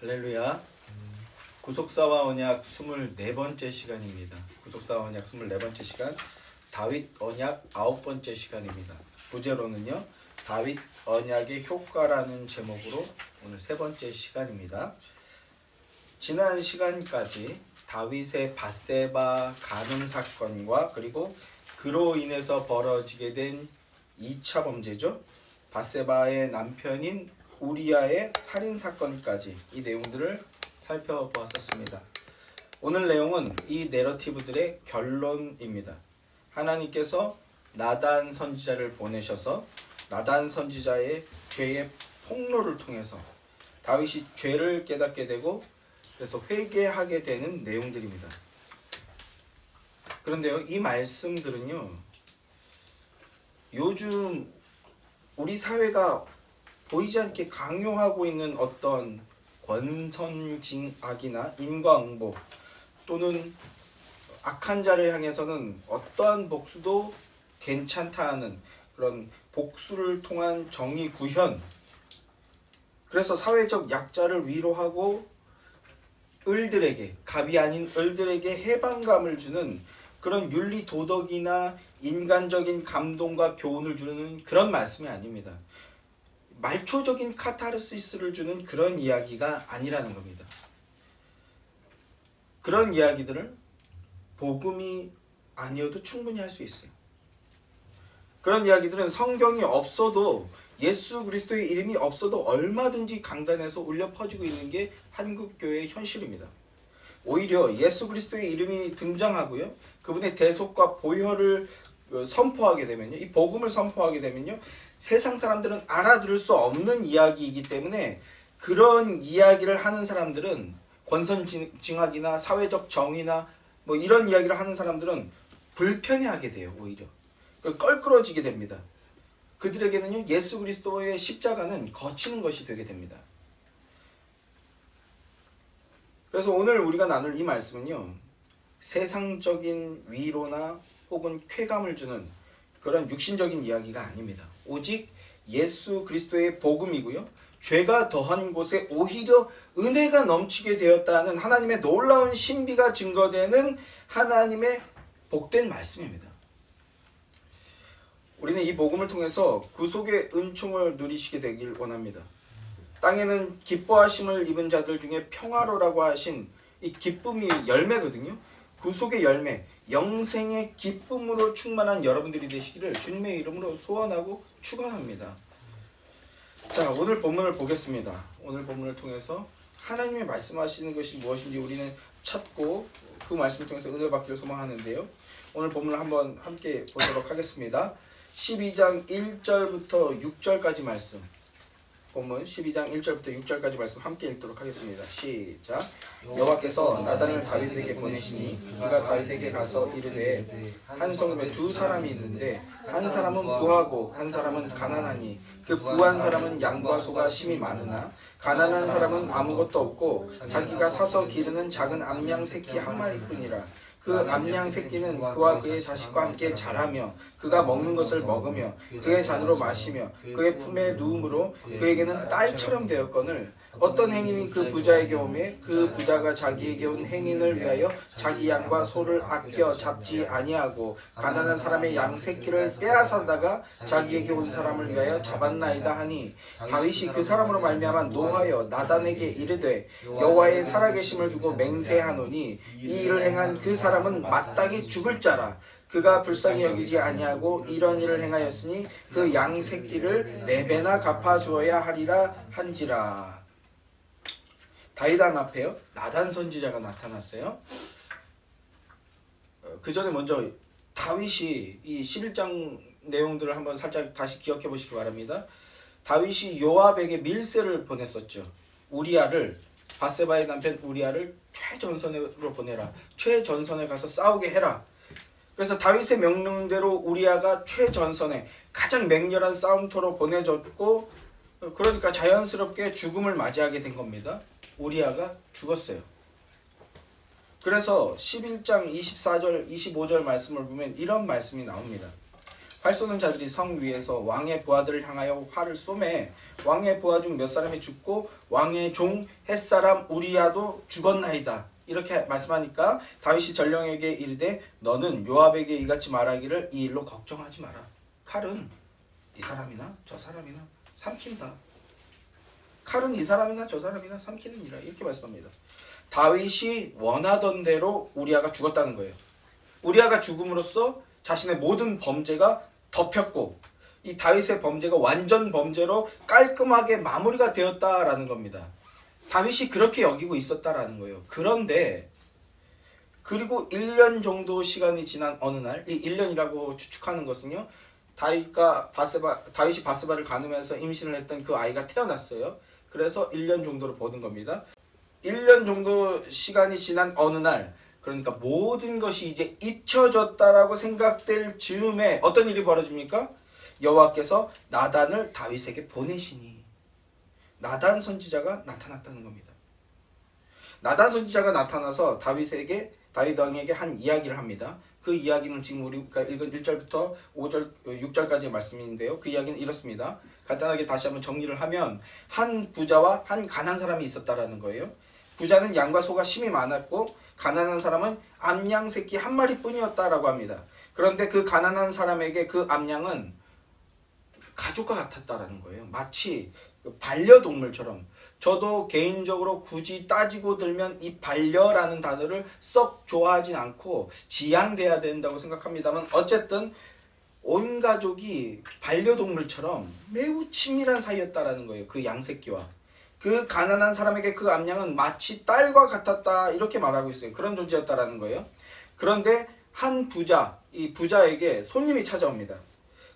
할렐루야. 구속사와 언약 24번째 시간입니다. 구속사와 언약 24번째 시간, 다윗 언약 9번째 시간입니다. 부제로는요, 다윗 언약의 효과라는 제목으로 오늘 3번째 시간입니다. 지난 시간까지 다윗의 밧세바 간음 사건과 그리고 그로 인해서 벌어지게 된 2차 범죄죠. 밧세바의 남편인 우리아의 살인 사건까지 이 내용들을 살펴보았었습니다. 오늘 내용은 이 내러티브들의 결론입니다. 하나님께서 나단 선지자를 보내셔서 나단 선지자의 죄의 폭로를 통해서 다윗이 죄를 깨닫게 되고 그래서 회개하게 되는 내용들입니다. 그런데요, 이 말씀들은요, 요즘 우리 사회가 보이지 않게 강요하고 있는 어떤 권선징악이나 인과응보 또는 악한 자를 향해서는 어떠한 복수도 괜찮다 하는 그런 복수를 통한 정의 구현, 그래서 사회적 약자를 위로하고 을들에게, 갑이 아닌 을들에게 해방감을 주는 그런 윤리 도덕이나 인간적인 감동과 교훈을 주는 그런 말씀이 아닙니다. 말초적인 카타르시스를 주는 그런 이야기가 아니라는 겁니다. 그런 이야기들을 복음이 아니어도 충분히 할 수 있어요. 그런 이야기들은 성경이 없어도, 예수 그리스도의 이름이 없어도 얼마든지 강단에서 울려 퍼지고 있는 게 한국교회의 현실입니다. 오히려 예수 그리스도의 이름이 등장하고요, 그분의 대속과 보혈을 선포하게 되면요, 이 복음을 선포하게 되면요, 세상 사람들은 알아들을 수 없는 이야기이기 때문에 그런 이야기를 하는 사람들은, 권선징악이나 사회적 정의나 뭐 이런 이야기를 하는 사람들은 불편해하게 돼요. 오히려 껄끄러지게 됩니다. 그들에게는요, 예수 그리스도의 십자가는 거치는 것이 되게 됩니다. 그래서 오늘 우리가 나눌 이 말씀은요, 세상적인 위로나 혹은 쾌감을 주는 그런 육신적인 이야기가 아닙니다. 오직 예수 그리스도의 복음이고요, 죄가 더한 곳에 오히려 은혜가 넘치게 되었다는 하나님의 놀라운 신비가 증거되는 하나님의 복된 말씀입니다. 우리는 이 복음을 통해서 구속의 은총을 누리시게 되길 원합니다. 땅에는 기뻐하심을 입은 자들 중에 평화로라고 하신 이 기쁨이 열매거든요. 구속의 열매, 영생의 기쁨으로 충만한 여러분들이 되시기를 주님의 이름으로 소원하고 축원합니다. 자, 오늘 본문을 보겠습니다. 오늘 본문을 통해서 하나님이 말씀하시는 것이 무엇인지 우리는 찾고 그 말씀을 통해서 은혜 받기를 소망하는데요. 오늘 본문을 한번 함께 보도록 하겠습니다. 12장 1절부터 6절까지 말씀, 본문 12장 1절부터 6절까지 말씀 함께 읽도록 하겠습니다. 시작. 여호와께서 나단을 다윗에게 보내시니 그가 다윗에게 가서 이르되 한 성읍에 두 사람이 있는데 한 사람은 부하고 한 사람은 가난하니 그 부한 사람은 양과 소가 심히 많으나 가난한 사람은 아무것도 없고 자기가 사서 기르는 작은 암양 새끼 한 마리뿐이라. 그 암양 새끼는 그와 그의 자식과 함께 자라며 그가 먹는 것을 먹으며 그의 잔으로 마시며 그의 품에 누움으로 그에게는 딸처럼 되었거늘 어떤 행인이 그 부자에게 오매 그 부자가 자기에게 온 행인을 위하여 자기 양과 소를 아껴 잡지 아니하고 가난한 사람의 양 새끼를 빼앗아다가 자기에게 온 사람을 위하여 잡았나이다 하니 다윗이 그 사람으로 말미암아 노하여 나단에게 이르되 여호와의 살아계심을 두고 맹세하노니 이 일을 행한 그 사람은 마땅히 죽을 자라. 그가 불쌍히 여기지 아니하고 이런 일을 행하였으니 그 양 새끼를 4배나 갚아주어야 하리라 한지라. 다윗 앞에요, 나단 선지자가 나타났어요. 그 전에 먼저 다윗이 이 11장 내용들을 한번 살짝 다시 기억해 보시기 바랍니다. 다윗이 요압에게 밀세를 보냈었죠. 우리아를, 밧세바의 남편 우리아를 최전선으로 보내라. 최전선에 가서 싸우게 해라. 그래서 다윗의 명령대로 우리아가 최전선에 가장 맹렬한 싸움터로 보내졌고, 그러니까 자연스럽게 죽음을 맞이하게 된 겁니다. 우리아가 죽었어요. 그래서 11장 24절 25절 말씀을 보면 이런 말씀이 나옵니다. 활 쏘는 자들이 성 위에서 왕의 부하들을 향하여 활을 쏘매 왕의 부하 중 몇 사람이 죽고 왕의 종 햇사람 우리야도 죽었나이다. 이렇게 말씀하니까 다윗이 전령에게 이르되 너는 요압에게 이같이 말하기를 이 일로 걱정하지 마라. 칼은 이 사람이나 저 사람이나 삼킨다. 칼은 이 사람이나 저 사람이나 삼키느니라. 이렇게 말씀합니다. 다윗이 원하던 대로 우리아가 죽었다는 거예요. 우리아가 죽음으로써 자신의 모든 범죄가 덮였고 이 다윗의 범죄가 완전 범죄로 깔끔하게 마무리가 되었다라는 겁니다. 다윗이 그렇게 여기고 있었다라는 거예요. 그런데 그리고 1년 정도 시간이 지난 어느 날, 이 1년이라고 추측하는 것은요, 다윗이 바세바를 간음해서 임신을 했던 그 아이가 태어났어요. 그래서 1년 정도를 보는 겁니다. 1년 정도 시간이 지난 어느 날, 그러니까 모든 것이 이제 잊혀졌다라고 생각될 즈음에 어떤 일이 벌어집니까? 여호와께서 나단을 다윗에게 보내시니 나단 선지자가 나타났다는 겁니다. 나단 선지자가 나타나서 다윗 왕에게 한 이야기를 합니다. 그 이야기는 지금 우리가 읽은 1절부터 5절, 6절까지의 말씀인데요. 그 이야기는 이렇습니다. 간단하게 다시 한번 정리를 하면 한 부자와 한 가난한 사람이 있었다라는 거예요. 부자는 양과 소가 심히 많았고 가난한 사람은 암양 새끼 한 마리뿐이었다라고 합니다. 그런데 그 가난한 사람에게 그 암양은 가족과 같았다라는 거예요. 마치 반려동물처럼. 저도 개인적으로 굳이 따지고 들면 이 반려라는 단어를 썩 좋아하진 않고 지양돼야 된다고 생각합니다만 어쨌든 온 가족이 반려동물처럼 매우 친밀한 사이였다라는 거예요. 그 양새끼와. 그 가난한 사람에게 그 암양은 마치 딸과 같았다 이렇게 말하고 있어요. 그런 존재였다라는 거예요. 그런데 한 부자, 이 부자에게 손님이 찾아옵니다.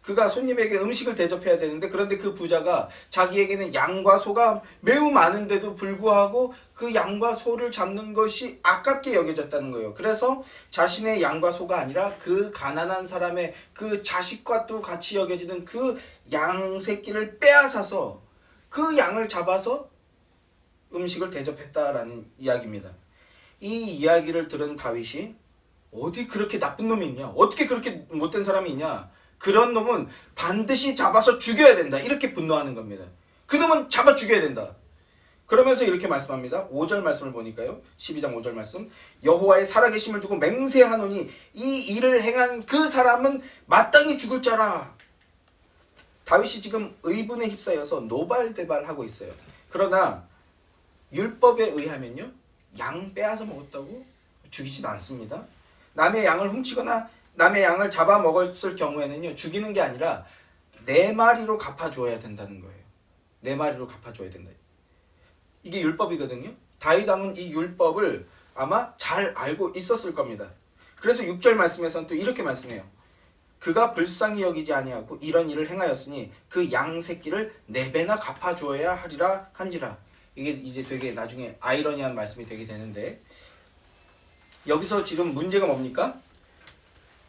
그가 손님에게 음식을 대접해야 되는데 그런데 그 부자가 자기에게는 양과 소가 매우 많은데도 불구하고 그 양과 소를 잡는 것이 아깝게 여겨졌다는 거예요. 그래서 자신의 양과 소가 아니라 그 가난한 사람의 그 자식과 또 같이 여겨지는 그 양 새끼를 빼앗아서 그 양을 잡아서 음식을 대접했다라는 이야기입니다. 이 이야기를 들은 다윗이 어디 그렇게 나쁜 놈이 있냐? 어떻게 그렇게 못된 사람이 있냐? 그런 놈은 반드시 잡아서 죽여야 된다. 이렇게 분노하는 겁니다. 그 놈은 잡아 죽여야 된다. 그러면서 이렇게 말씀합니다. 5절 말씀을 보니까요. 12장 5절 말씀. 여호와의 살아계심을 두고 맹세하노니 이 일을 행한 그 사람은 마땅히 죽을 자라. 다윗이 지금 의분에 휩싸여서 노발대발하고 있어요. 그러나 율법에 의하면요. 양 빼앗아 먹었다고 죽이진 않습니다. 남의 양을 훔치거나 남의 양을 잡아먹었을 경우에는요. 죽이는 게 아니라 4마리로 갚아줘야 된다는 거예요. 4마리로 갚아줘야 된다. 이게 율법이거든요. 다윗 왕은 이 율법을 아마 잘 알고 있었을 겁니다. 그래서 6절 말씀에서는 또 이렇게 말씀해요. 그가 불쌍히 여기지 아니하고 이런 일을 행하였으니 그 양 새끼를 4배나 갚아주어야 하리라 한지라. 이게 이제 되게 나중에 아이러니한 말씀이 되게 되는데 여기서 지금 문제가 뭡니까?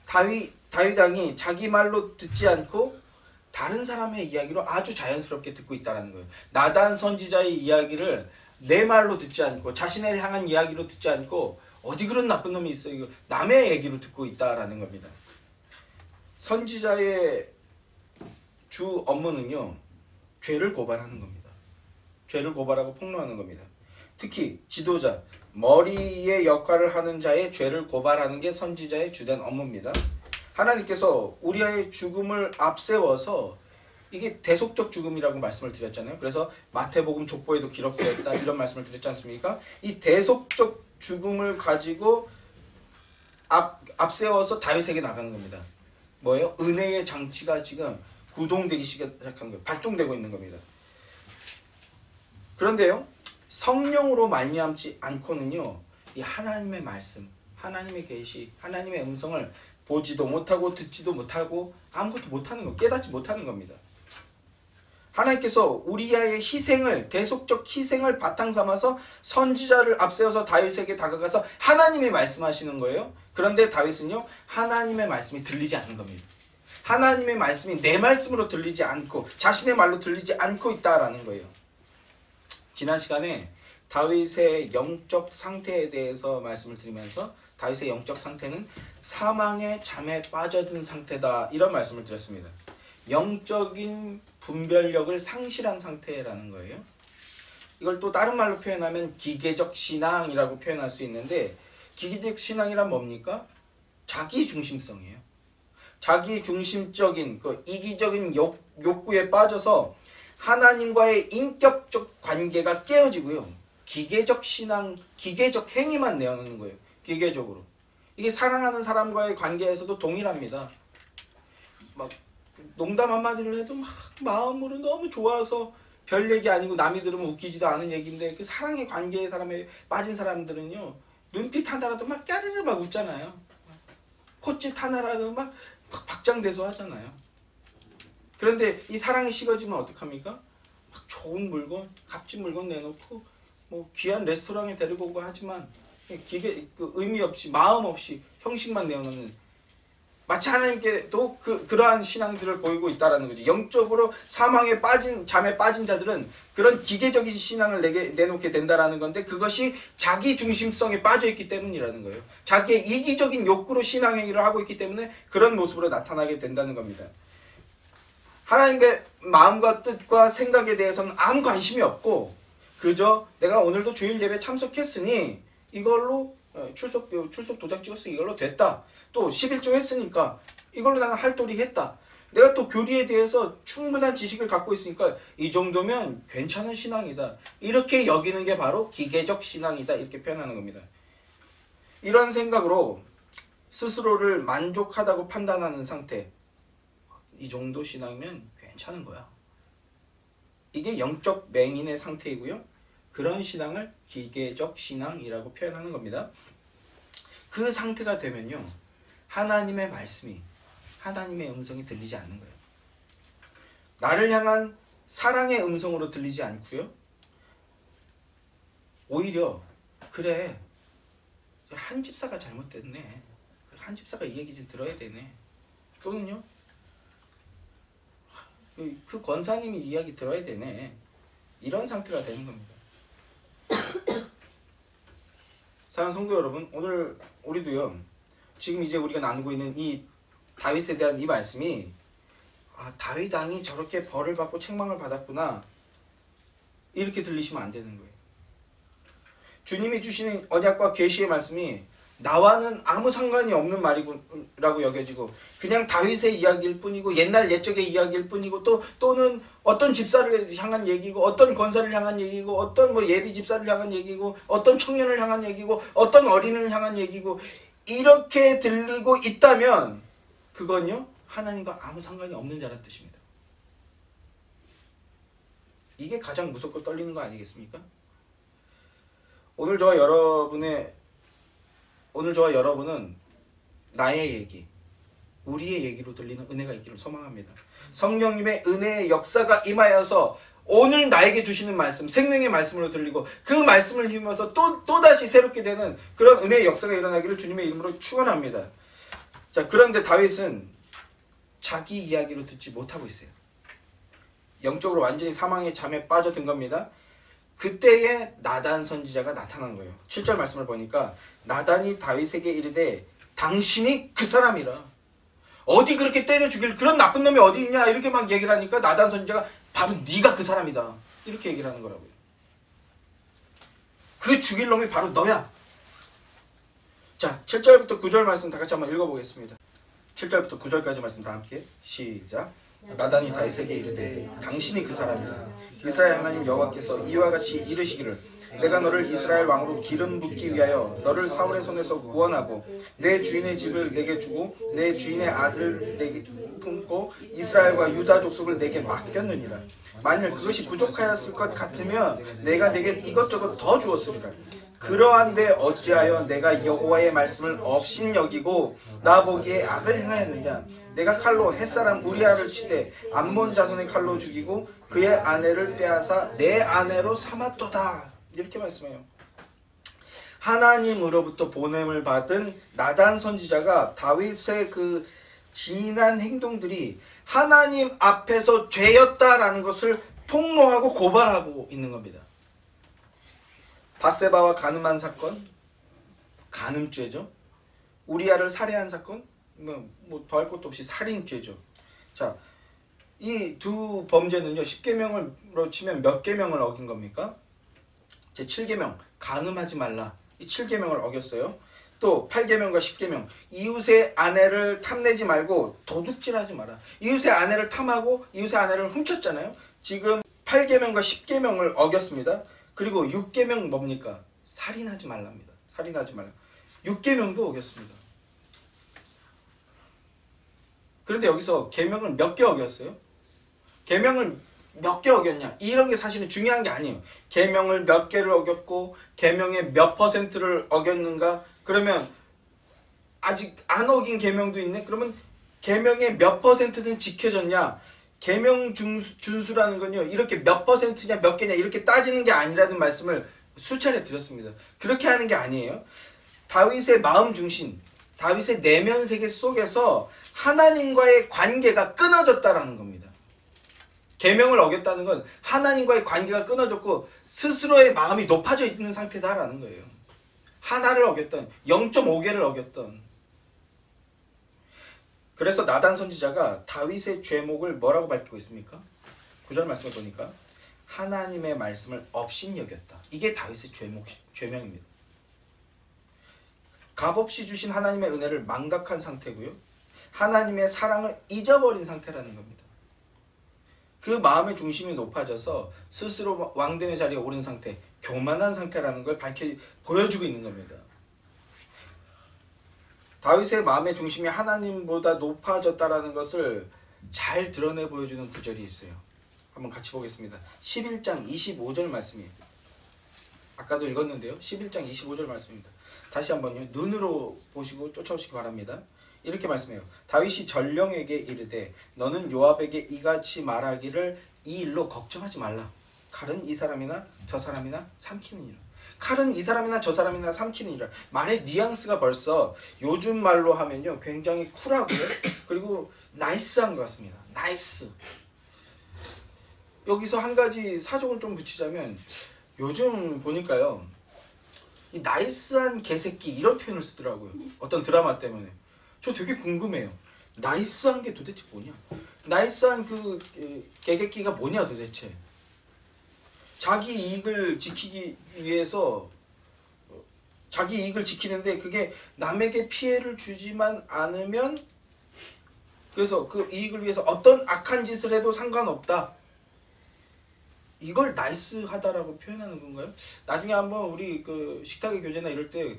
다윗 왕이 자기 말로 듣지 않고 다른 사람의 이야기로 아주 자연스럽게 듣고 있다는 거예요. 나단 선지자의 이야기를 내 말로 듣지 않고 자신을 향한 이야기로 듣지 않고 어디 그런 나쁜 놈이 있어 이거 남의 얘기로 듣고 있다라는 겁니다. 선지자의 주 업무는요. 죄를 고발하는 겁니다. 죄를 고발하고 폭로하는 겁니다. 특히 지도자, 머리의 역할을 하는 자의 죄를 고발하는 게 선지자의 주된 업무입니다. 하나님께서 우리의 죽음을 앞세워서 이게 대속적 죽음이라고 말씀을 드렸잖아요. 그래서 마태복음 족보에도 기록되어 있다 이런 말씀을 드렸지 않습니까? 이 대속적 죽음을 가지고 앞세워서 다윗에게 나가는 겁니다. 뭐예요? 은혜의 장치가 지금 구동되기 시작한 거예요. 발동되고 있는 겁니다. 그런데요. 성령으로 말미암지 않고는요. 이 하나님의 말씀, 하나님의 계시, 하나님의 음성을 보지도 못하고 듣지도 못하고 아무것도 못하는 거, 깨닫지 못하는 겁니다. 하나님께서 우리아의 희생을, 대속적 희생을 바탕 삼아서 선지자를 앞세워서 다윗에게 다가가서 하나님이 말씀하시는 거예요. 그런데 다윗은요. 하나님의 말씀이 들리지 않는 겁니다. 하나님의 말씀이 내 말씀으로 들리지 않고 자신의 말로 들리지 않고 있다라는 거예요. 지난 시간에 다윗의 영적 상태에 대해서 말씀을 드리면서 다윗의 영적 상태는 사망의 잠에 빠져든 상태다. 이런 말씀을 드렸습니다. 영적인 분별력을 상실한 상태라는 거예요. 이걸 또 다른 말로 표현하면 기계적 신앙이라고 표현할 수 있는데, 기계적 신앙이란 뭡니까? 자기 중심성이에요. 자기 중심적인 그 이기적인 욕구에 빠져서 하나님과의 인격적 관계가 깨어지고요. 기계적 신앙, 기계적 행위만 내어놓는 거예요. 기계적으로. 이게 사랑하는 사람과의 관계에서도 동일합니다. 막 농담 한마디를 해도 막 마음으로 너무 좋아서 별 얘기 아니고 남이 들으면 웃기지도 않은 얘기인데, 그 사랑의 관계의 사람에 빠진 사람들은요, 눈빛 하나라도 막 까르르 막 웃잖아요. 콧짓 하나라도 막 박장대소 하잖아요. 그런데 이 사랑이 식어지면 어떡합니까? 막 좋은 물건, 값진 물건 내놓고 뭐 귀한 레스토랑에 데리고 오고 하지만 기계 그 의미 없이, 마음 없이 형식만 내어놓는, 마치 하나님께도 그러한 신앙들을 보이고 있다라는 거죠. 영적으로 사망에 빠진, 잠에 빠진 자들은 그런 기계적인 신앙을 내놓게 된다라는 건데, 그것이 자기 중심성에 빠져 있기 때문이라는 거예요. 자기의 이기적인 욕구로 신앙행위를 하고 있기 때문에 그런 모습으로 나타나게 된다는 겁니다. 하나님의 마음과 뜻과 생각에 대해서는 아무 관심이 없고, 그저 내가 오늘도 주일 예배 참석했으니 이걸로 출석 도장 찍었으니 이걸로 됐다. 또 11조 했으니까 이걸로 나는 할도리 했다. 내가 또 교리에 대해서 충분한 지식을 갖고 있으니까 이 정도면 괜찮은 신앙이다. 이렇게 여기는 게 바로 기계적 신앙이다. 이렇게 표현하는 겁니다. 이런 생각으로 스스로를 만족하다고 판단하는 상태, 이 정도 신앙이면 괜찮은 거야. 이게 영적 맹인의 상태이고요. 그런 신앙을 기계적 신앙이라고 표현하는 겁니다. 그 상태가 되면요, 하나님의 말씀이, 하나님의 음성이 들리지 않는 거예요. 나를 향한 사랑의 음성으로 들리지 않고요. 오히려 그래, 한 집사가 잘못됐네, 한 집사가 이 얘기 좀 들어야 되네, 또는요, 그 권사님이 이야기 들어야 되네, 이런 상태가 되는 겁니다. 사랑하는 성도 여러분, 오늘 우리도요, 지금 이제 우리가 나누고 있는 이 다윗에 대한 이 말씀이, 아, 다윗 왕이 저렇게 벌을 받고 책망을 받았구나, 이렇게 들리시면 안 되는 거예요. 주님이 주시는 언약과 계시의 말씀이 나와는 아무 상관이 없는 말이라고 여겨지고, 그냥 다윗의 이야기일 뿐이고, 옛날 옛적의 이야기일 뿐이고, 또는 어떤 집사를 향한 얘기고, 어떤 권사를 향한 얘기고, 어떤 뭐 예비 집사를 향한 얘기고, 어떤 청년을 향한 얘기고, 어떤 어린을 향한 얘기고, 이렇게 들리고 있다면 그건요, 하나님과 아무 상관이 없는 자란 뜻입니다. 이게 가장 무섭고 떨리는 거 아니겠습니까? 오늘 저와 여러분은 나의 얘기, 우리의 얘기로 들리는 은혜가 있기를 소망합니다. 성령님의 은혜의 역사가 임하여서 오늘 나에게 주시는 말씀, 생명의 말씀으로 들리고, 그 말씀을 힘입어서 또다시 새롭게 되는 그런 은혜의 역사가 일어나기를 주님의 이름으로 축원합니다. 자, 그런데 다윗은 자기 이야기로 듣지 못하고 있어요. 영적으로 완전히 사망의 잠에 빠져든 겁니다. 그때에 나단 선지자가 나타난 거예요. 7절 말씀을 보니까 나단이 다윗에게 이르되 당신이 그 사람이라. 어디 그렇게 때려 죽일 그런 나쁜 놈이 어디 있냐, 이렇게 막 얘기를 하니까 나단 선지자가 바로 네가 그 사람이다, 이렇게 얘기를 하는 거라고요. 그 죽일 놈이 바로 너야. 자, 7절부터 9절 말씀 다 같이 한번 읽어보겠습니다. 7절부터 9절까지 말씀 다 함께 시작. 나단이 다윗에게 이르되 당신이 그 사람이라. 이스라엘 하나님 여호와께서 이와 같이 이르시기를 내가 너를 이스라엘 왕으로 기름 붓기 위하여 너를 사울의 손에서 구원하고 내 주인의 집을 내게 주고 내 주인의 아들 내게 품고 이스라엘과 유다 족속을 내게 맡겼느니라. 만일 그것이 부족하였을 것 같으면 내가 내게 이것저것 더 주었으리라. 그러한데 어찌하여 내가 여호와의 말씀을 업신여기고 나보기에 악을 행하였느냐. 내가 칼로 햇사람 우리아를 치되 암몬 자손의 칼로 죽이고 그의 아내를 빼앗아 내 아내로 삼았도다. 이렇게 말씀해요. 하나님으로부터 보냄을 받은 나단 선지자가 다윗의 그 진한 행동들이 하나님 앞에서 죄였다라는 것을 폭로하고 고발하고 있는 겁니다. 바세바와 간음한 사건, 간음죄죠. 우리아를 살해한 사건, 뭐 더할 것도 없이 살인죄죠. 자, 이 두 범죄는요 10계명으로 치면 몇 계명을 어긴 겁니까? 제 7계명 간음하지 말라, 이 7계명을 어겼어요. 또 8계명과 10계명 이웃의 아내를 탐내지 말고 도둑질하지 마라. 이웃의 아내를 탐하고 이웃의 아내를 훔쳤잖아요. 지금 8계명과 10계명을 어겼습니다. 그리고 6계명 뭡니까? 살인하지 말랍니다. 살인하지 말라. 6계명도 어겼습니다. 그런데 여기서 계명을 몇 개 어겼어요? 계명을 몇 개 어겼냐? 이런 게 사실은 중요한 게 아니에요. 계명을 몇 개를 어겼고 계명의 몇 퍼센트를 어겼는가? 그러면 아직 안 어긴 계명도 있네. 그러면 계명의 몇 퍼센트는 지켜졌냐? 계명 준수라는 건요 이렇게 몇 퍼센트냐 몇 개냐 이렇게 따지는 게 아니라는 말씀을 수차례 드렸습니다. 그렇게 하는 게 아니에요. 다윗의 마음 중심, 다윗의 내면 세계 속에서 하나님과의 관계가 끊어졌다라는 겁니다. 계명을 어겼다는 건 하나님과의 관계가 끊어졌고 스스로의 마음이 높아져 있는 상태다라는 거예요. 하나를 어겼던, 0.5개를 어겼던. 그래서 나단 선지자가 다윗의 죄목을 뭐라고 밝히고 있습니까? 9절 말씀을 보니까 하나님의 말씀을 업신여겼다. 이게 다윗의 죄명입니다. 값없이 주신 하나님의 은혜를 망각한 상태고요. 하나님의 사랑을 잊어버린 상태라는 겁니다. 그 마음의 중심이 높아져서 스스로 왕됨의 자리에 오른 상태, 교만한 상태라는 걸 보여주고 있는 겁니다. 다윗의 마음의 중심이 하나님보다 높아졌다라는 것을 잘 드러내 보여주는 구절이 있어요. 한번 같이 보겠습니다. 11장 25절 말씀이에요. 아까도 읽었는데요. 11장 25절 말씀입니다. 다시 한번요. 눈으로 보시고 쫓아오시기 바랍니다. 이렇게 말씀해요. 다윗이 전령에게 이르되 너는 요압에게 이같이 말하기를 이 일로 걱정하지 말라. 칼은 이 사람이나 저 사람이나 삼키느니라. 칼은 이 사람이나 저 사람이나 삼키느니라. 말의 뉘앙스가 벌써 요즘 말로 하면요 굉장히 쿨하고요. 그리고 나이스한 것 같습니다. 나이스. 여기서 한 가지 사족을 좀 붙이자면 요즘 보니까요 이 나이스한 개새끼 이런 표현을 쓰더라고요. 어떤 드라마 때문에. 저 되게 궁금해요. 나이스한 게 도대체 뭐냐? 나이스한 그 개새끼가 뭐냐 도대체? 자기 이익을 지키기 위해서 자기 이익을 지키는데 그게 남에게 피해를 주지만 않으면 그래서 그 이익을 위해서 어떤 악한 짓을 해도 상관없다. 이걸 나이스하다라고 표현하는 건가요? 나중에 한번 우리 그 식탁의 교제나 이럴 때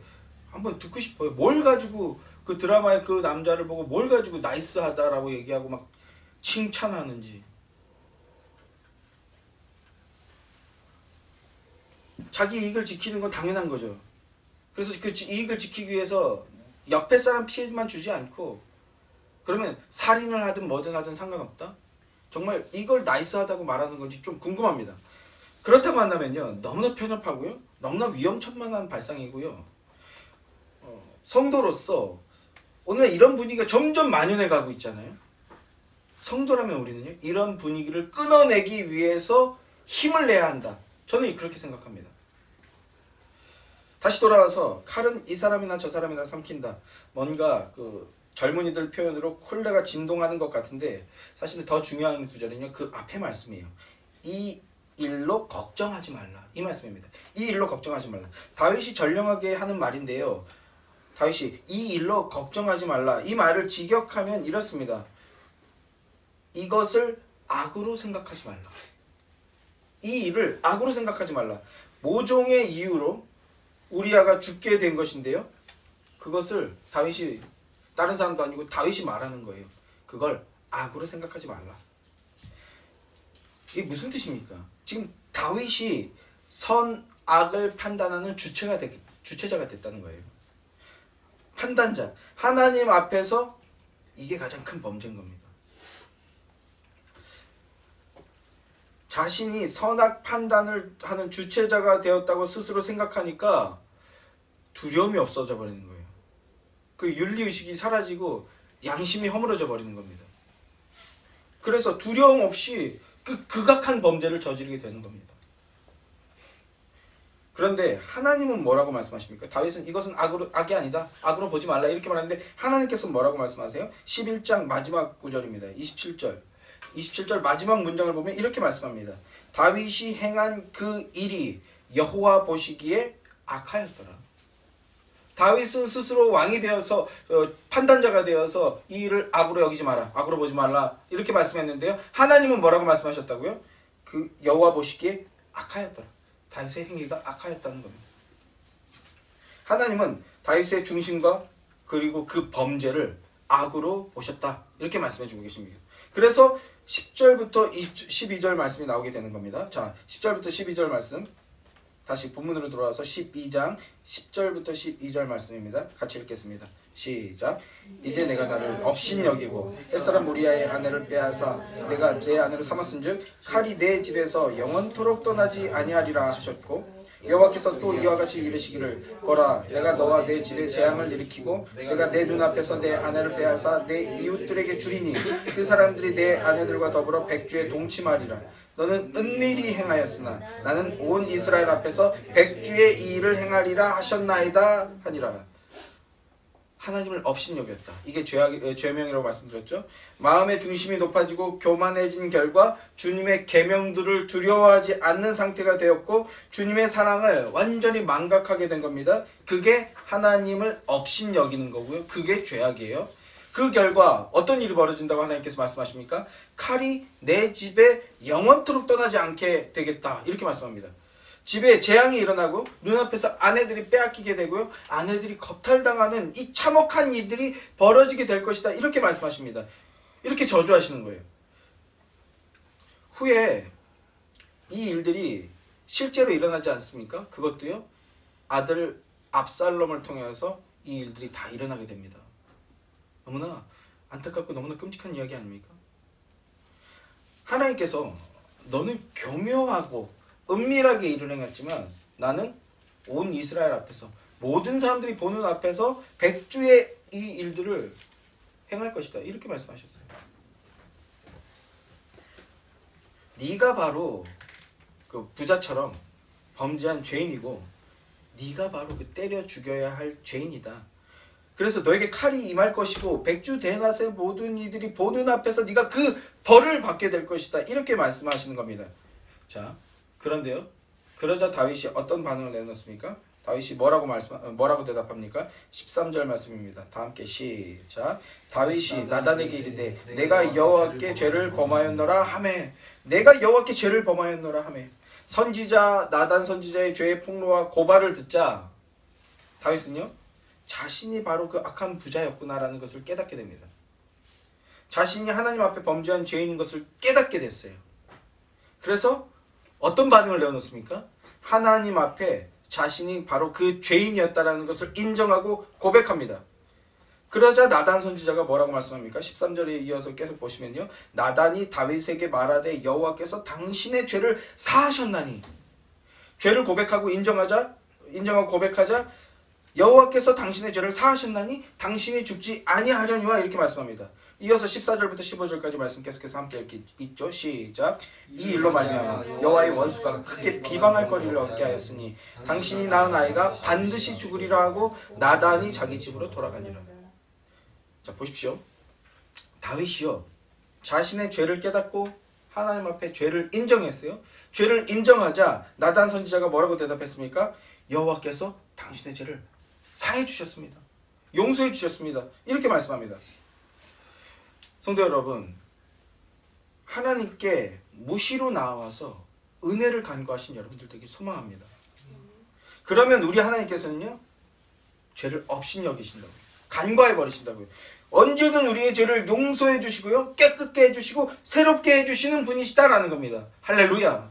한번 듣고 싶어요. 뭘 가지고 그 드라마의 그 남자를 보고 뭘 가지고 나이스하다라고 얘기하고 막 칭찬하는지. 자기 이익을 지키는 건 당연한 거죠. 그래서 그 이익을 지키기 위해서 옆에 사람 피해만 주지 않고 그러면 살인을 하든 뭐든 하든 상관없다? 정말 이걸 나이스하다고 말하는 건지 좀 궁금합니다. 그렇다고 한다면요. 너무나 편협하고요. 너무나 위험천만한 발상이고요. 성도로서 오늘 이런 분위기가 점점 만연해 가고 있잖아요. 성도라면 우리는요. 이런 분위기를 끊어내기 위해서 힘을 내야 한다. 저는 그렇게 생각합니다. 다시 돌아와서 칼은 이 사람이나 저 사람이나 삼킨다. 뭔가 그 젊은이들 표현으로 쿨레가 진동하는 것 같은데 사실은 더 중요한 구절은요. 그 앞에 말씀이에요. 이 일로 걱정하지 말라. 이 말씀입니다. 이 일로 걱정하지 말라. 다윗이 전령하게 하는 말인데요. 다윗이 이 일로 걱정하지 말라. 이 말을 직역하면 이렇습니다. 이것을 악으로 생각하지 말라. 이 일을 악으로 생각하지 말라. 모종의 이유로 우리아가 죽게 된 것인데요. 그것을 다윗이 다른 사람도 아니고 다윗이 말하는 거예요. 그걸 악으로 생각하지 말라. 이게 무슨 뜻입니까? 지금 다윗이 선악을 판단하는 주체자가 됐다는 거예요. 판단자. 하나님 앞에서 이게 가장 큰 범죄인 겁니다. 자신이 선악 판단을 하는 주체자가 되었다고 스스로 생각하니까 두려움이 없어져 버리는 거예요. 그 윤리의식이 사라지고 양심이 허물어져 버리는 겁니다. 그래서 두려움 없이 그 극악한 범죄를 저지르게 되는 겁니다. 그런데 하나님은 뭐라고 말씀하십니까? 다윗은 이것은 악이 아니다. 악으로 보지 말라 이렇게 말하는데 하나님께서 뭐라고 말씀하세요? 11장 마지막 구절입니다. 27절 마지막 문장을 보면 이렇게 말씀합니다. 다윗이 행한 그 일이 여호와 보시기에 악하였더라. 다윗은 스스로 왕이 되어서 판단자가 되어서 이 일을 악으로 여기지 마라. 악으로 보지 말라. 이렇게 말씀했는데요. 하나님은 뭐라고 말씀하셨다고요? 그 여호와 보시기에 악하였더라. 다윗의 행위가 악하였다는 겁니다. 하나님은 다윗의 중심과 그리고 그 범죄를 악으로 보셨다. 이렇게 말씀해 주고 계십니다. 그래서 10절부터 12절 말씀이 나오게 되는 겁니다. 자, 10절부터 12절 말씀 다시 본문으로 돌아와서 12장 10절부터 12절 말씀입니다. 같이 읽겠습니다. 시작. 이제 내가 나를 업신여기고 햇사람 우리아의 아내를 빼앗아 내가 내 아내로 삼았은즉 칼이 내 집에서 영원토록 떠나지 아니하리라 하셨고 여호와께서 또 이와 같이 이르시기를 보라 내가 너와 내 집에 재앙을 일으키고 내가 내 눈앞에서 내 아내를 빼앗아 내 이웃들에게 주리니 그 사람들이 내 아내들과 더불어 백주에 동침하리라. 너는 은밀히 행하였으나 나는 온 이스라엘 앞에서 백주의 이 일을 행하리라 하셨나이다 하니라. 하나님을 업신여겼다. 이게 죄명이라고 말씀드렸죠. 마음의 중심이 높아지고 교만해진 결과 주님의 계명들을 두려워하지 않는 상태가 되었고 주님의 사랑을 완전히 망각하게 된 겁니다. 그게 하나님을 업신여기는 거고요. 그게 죄악이에요. 그 결과 어떤 일이 벌어진다고 하나님께서 말씀하십니까? 칼이 내 집에 영원토록 떠나지 않게 되겠다. 이렇게 말씀합니다. 집에 재앙이 일어나고 눈앞에서 아내들이 빼앗기게 되고요. 아내들이 겁탈당하는 이 참혹한 일들이 벌어지게 될 것이다. 이렇게 말씀하십니다. 이렇게 저주하시는 거예요. 후에 이 일들이 실제로 일어나지 않습니까? 그것도요. 아들 압살롬을 통해서 이 일들이 다 일어나게 됩니다. 너무나 안타깝고 너무나 끔찍한 이야기 아닙니까? 하나님께서 너는 교묘하고 은밀하게 일을 행했지만 나는 온 이스라엘 앞에서 모든 사람들이 보는 앞에서 백주의 이 일들을 행할 것이다. 이렇게 말씀하셨어요. 네가 바로 그 부자처럼 범죄한 죄인이고 네가 바로 그 때려 죽여야 할 죄인이다. 그래서 너에게 칼이 임할 것이고 백주 대낮의 모든 이들이 보는 앞에서 네가 그 벌을 받게 될 것이다. 이렇게 말씀하시는 겁니다. 자, 그런데요. 그러자 다윗이 어떤 반응을 내놓습니까? 다윗이 뭐라고 대답합니까? 13절 말씀입니다. 다 함께 시작. 다윗이 나단에게 이르되 내가 여호와께 죄를 범하였노라 하매 내가 여호와께 죄를 범하였노라 하매 선지자 나단 선지자의 죄의 폭로와 고발을 듣자 다윗은요. 자신이 바로 그 악한 부자였구나라는 것을 깨닫게 됩니다. 자신이 하나님 앞에 범죄한 죄인인 것을 깨닫게 됐어요. 그래서 어떤 반응을 내어놓습니까? 하나님 앞에 자신이 바로 그 죄인이었다라는 것을 인정하고 고백합니다. 그러자 나단 선지자가 뭐라고 말씀합니까? 13절에 이어서 계속 보시면요. 나단이 다윗에게 말하되 여호와께서 당신의 죄를 사하셨나니 죄를 고백하고 인정하고 고백하자 여호와께서 당신의 죄를 사하셨나니 당신이 죽지 아니하려니와 이렇게 말씀합니다. 이어서 14절부터 15절까지 말씀 계속해서 함께 읽죠. 시작. 이 일로 말미암아 여호와의 원수가 크게 비방할 거리를 얻게 하였으니 당신이 낳은 아이가 반드시 죽으리라 하고 나단이 자기 집으로 돌아가니라. 자, 보십시오. 다윗이요. 자신의 죄를 깨닫고 하나님 앞에 죄를 인정했어요. 죄를 인정하자 나단 선지자가 뭐라고 대답했습니까? 여호와께서 당신의 죄를 사해 주셨습니다. 용서해 주셨습니다. 이렇게 말씀합니다. 성도 여러분, 하나님께 무시로 나와서 은혜를 간구하신 여러분들 되게 소망합니다. 그러면 우리 하나님께서는요, 죄를 없인 여기신다고요. 간과해 버리신다고요. 언제든 우리의 죄를 용서해 주시고요, 깨끗게 해주시고 새롭게 해주시는 분이시다라는 겁니다. 할렐루야.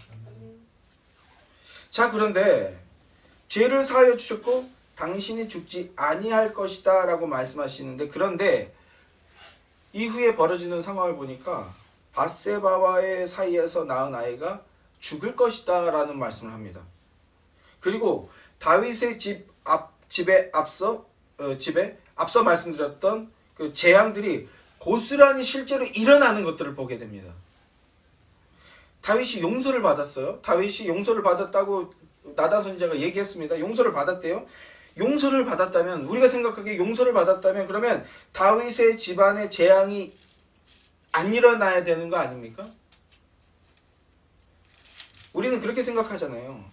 자, 그런데 죄를 사하여 주셨고 당신이 죽지 아니할 것이다 라고 말씀하시는데, 그런데 이후에 벌어지는 상황을 보니까 밧세바와의 사이에서 낳은 아이가 죽을 것이다 라는 말씀을 합니다. 그리고 다윗의 집에 앞서 말씀드렸던 그 재앙들이 고스란히 실제로 일어나는 것들을 보게 됩니다. 다윗이 용서를 받았어요. 다윗이 용서를 받았다고 나단 선지자가 얘기했습니다. 용서를 받았대요. 용서를 받았다면, 우리가 생각하기에 용서를 받았다면 그러면 다윗의 집안에 재앙이 안 일어나야 되는 거 아닙니까? 우리는 그렇게 생각하잖아요.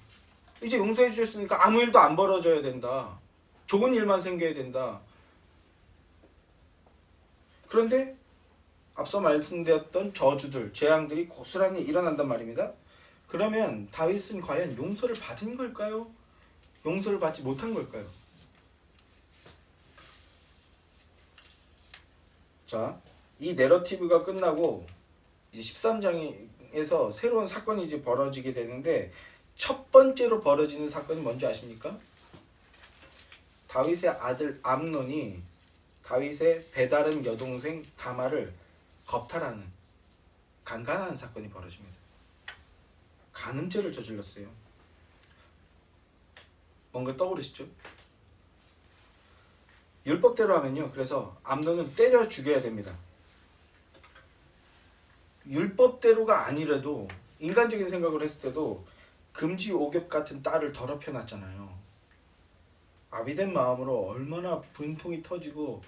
이제 용서해 주셨으니까 아무 일도 안 벌어져야 된다. 좋은 일만 생겨야 된다. 그런데 앞서 말씀드렸던 저주들, 재앙들이 고스란히 일어난단 말입니다. 그러면 다윗은 과연 용서를 받은 걸까요? 용서를 받지 못한 걸까요? 자, 이 내러티브가 끝나고 이제 13장에서 새로운 사건이 이제 벌어지게 되는데, 첫 번째로 벌어지는 사건이 뭔지 아십니까? 다윗의 아들 암논이 다윗의 배다른 여동생 다말을 겁탈하는 간간한 사건이 벌어집니다. 간음죄를 저질렀어요. 뭔가 떠오르시죠? 율법대로 하면요, 그래서 암논은 때려 죽여야 됩니다. 율법대로가 아니라도 인간적인 생각을 했을 때도 금지 오겹 같은 딸을 더럽혀 놨잖아요. 아비된 마음으로 얼마나 분통이 터지고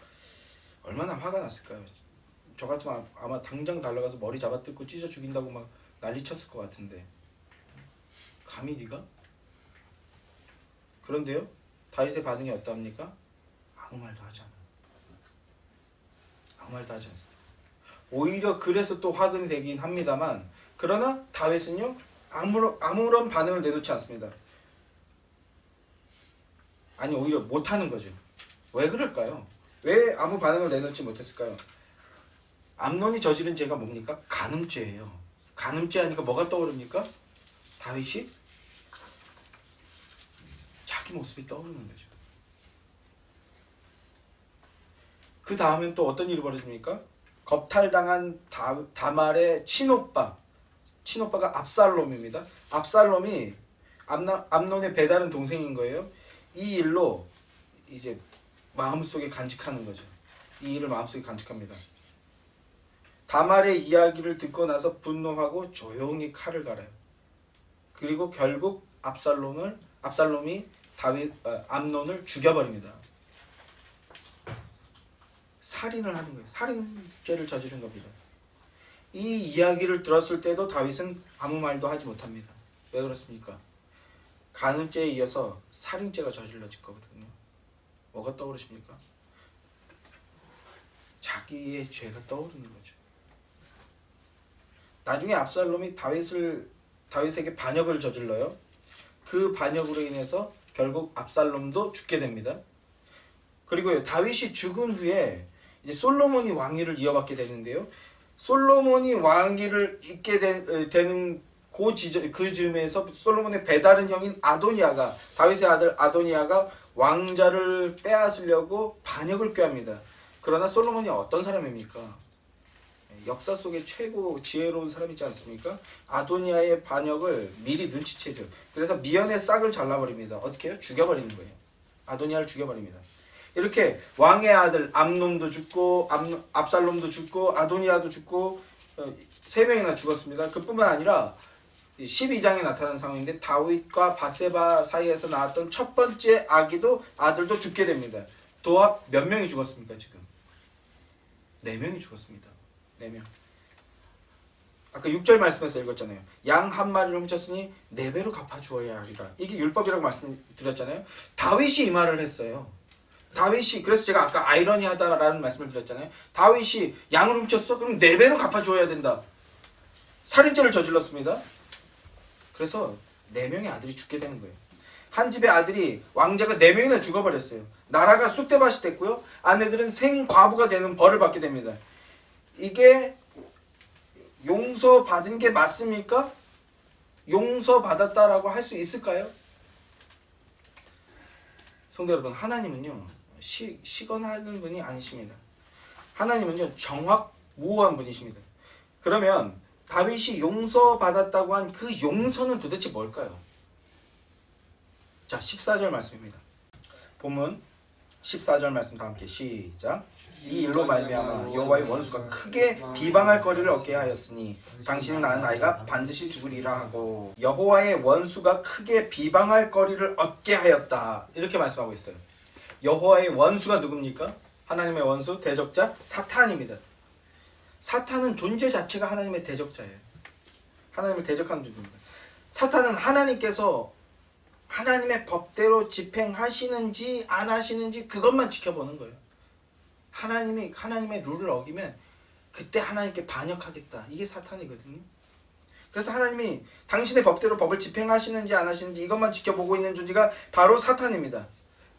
얼마나 화가 났을까요? 저 같으면 아마 당장 달려가서 머리 잡아뜯고 찢어 죽인다고 막 난리쳤을 것 같은데, 감히 네가? 그런데요, 다윗의 반응이 어떠합니까? 아무 말도 하지 않아요. 아무 말도 하지 않습니다. 오히려 그래서 또 화근이 되긴 합니다만, 그러나 다윗은요 아무런 반응을 내놓지 않습니다. 아니, 오히려 못하는 거죠. 왜 그럴까요? 왜 아무 반응을 내놓지 못했을까요? 암논이 저지른 죄가 뭡니까? 간음죄예요. 간음죄 하니까 뭐가 떠오릅니까? 다윗이 자기 모습이 떠오르는 거죠. 그 다음엔 또 어떤 일이 벌어집니까? 겁탈당한 다말의 친오빠가 압살롬입니다. 압살롬이 암논의 배다른 동생인 거예요. 이 일로 이제 마음속에 간직하는 거죠. 이 일을 마음속에 간직합니다. 다말의 이야기를 듣고 나서 분노하고 조용히 칼을 갈아요. 그리고 결국 압살롬이 암논을 죽여버립니다. 살인을 하는 거예요. 살인죄를 저지른 겁니다. 이 이야기를 들었을 때도 다윗은 아무 말도 하지 못합니다. 왜 그렇습니까? 간음죄에 이어서 살인죄가 저질러질 거거든요. 뭐가 떠오르십니까? 자기의 죄가 떠오르는 거죠. 나중에 압살롬이 다윗에게 반역을 저질러요. 그 반역으로 인해서 결국 압살롬도 죽게 됩니다. 그리고요, 다윗이 죽은 후에 이제 솔로몬이 왕위를 이어받게 되는데요. 솔로몬이 왕위를 잇게 되는 그 즈음에서 솔로몬의 배다른 형인 아도니아가, 다윗의 아들 아도니아가 왕자를 빼앗으려고 반역을 꾀합니다. 그러나 솔로몬이 어떤 사람입니까? 역사 속에 최고 지혜로운 사람이지 않습니까? 아도니아의 반역을 미리 눈치채죠. 그래서 미연의 싹을 잘라버립니다. 어떻게 해요? 죽여버리는 거예요. 아도니아를 죽여버립니다. 이렇게 왕의 아들 암논도 죽고 압살롬도 죽고 아도니아도 죽고 3명이나 죽었습니다. 그뿐만 아니라 12장에 나타난 상황인데, 다윗과 바세바 사이에서 나왔던 첫 번째 아들도 죽게 됩니다. 도합 몇 명이 죽었습니까? 지금 4명이 죽었습니다. 4명. 아까 6절 말씀에서 읽었잖아요. 양 한 마리를 훔쳤으니 4배로 갚아주어야 하리라. 이게 율법이라고 말씀드렸잖아요. 다윗이 이 말을 했어요. 다윗이, 그래서 제가 아까 아이러니하다라는 말씀을 드렸잖아요. 다윗이 양을 훔쳤어? 그럼 4배로 갚아줘야 된다. 살인죄를 저질렀습니다. 그래서 4명의 아들이 죽게 되는 거예요. 한 집의 아들이, 왕자가 4명이나 죽어버렸어요. 나라가 쑥대밭이 됐고요. 아내들은 생과부가 되는 벌을 받게 됩니다. 이게 용서받은 게 맞습니까? 용서받았다라고 할 수 있을까요? 성도 여러분, 하나님은요 시건하는 분이 아니십니다. 하나님은요 정확무오한 분이십니다. 그러면 다윗이 용서받았다고 한 그 용서는 도대체 뭘까요? 자, 14절 말씀입니다. 보면 14절 말씀 다 함께 시작. 이 일로 말미암아 여호와의 원수가 크게 비방할 거리를 얻게 하였으니 당신은 낳은 아이가 반드시 죽으리라 하고, 여호와의 원수가 크게 비방할 거리를 얻게 하였다 이렇게 말씀하고 있어요. 여호와의 원수가 누굽니까? 하나님의 원수, 대적자 사탄입니다. 사탄은 존재 자체가 하나님의 대적자예요. 하나님을 대적하는 존재입니다. 사탄은 하나님께서 하나님의 법대로 집행하시는지 안 하시는지 그것만 지켜보는 거예요. 하나님의 룰을 어기면 그때 하나님께 반역하겠다. 이게 사탄이거든요. 그래서 하나님이 당신의 법대로 법을 집행하시는지 안 하시는지 이것만 지켜보고 있는 존재가 바로 사탄입니다.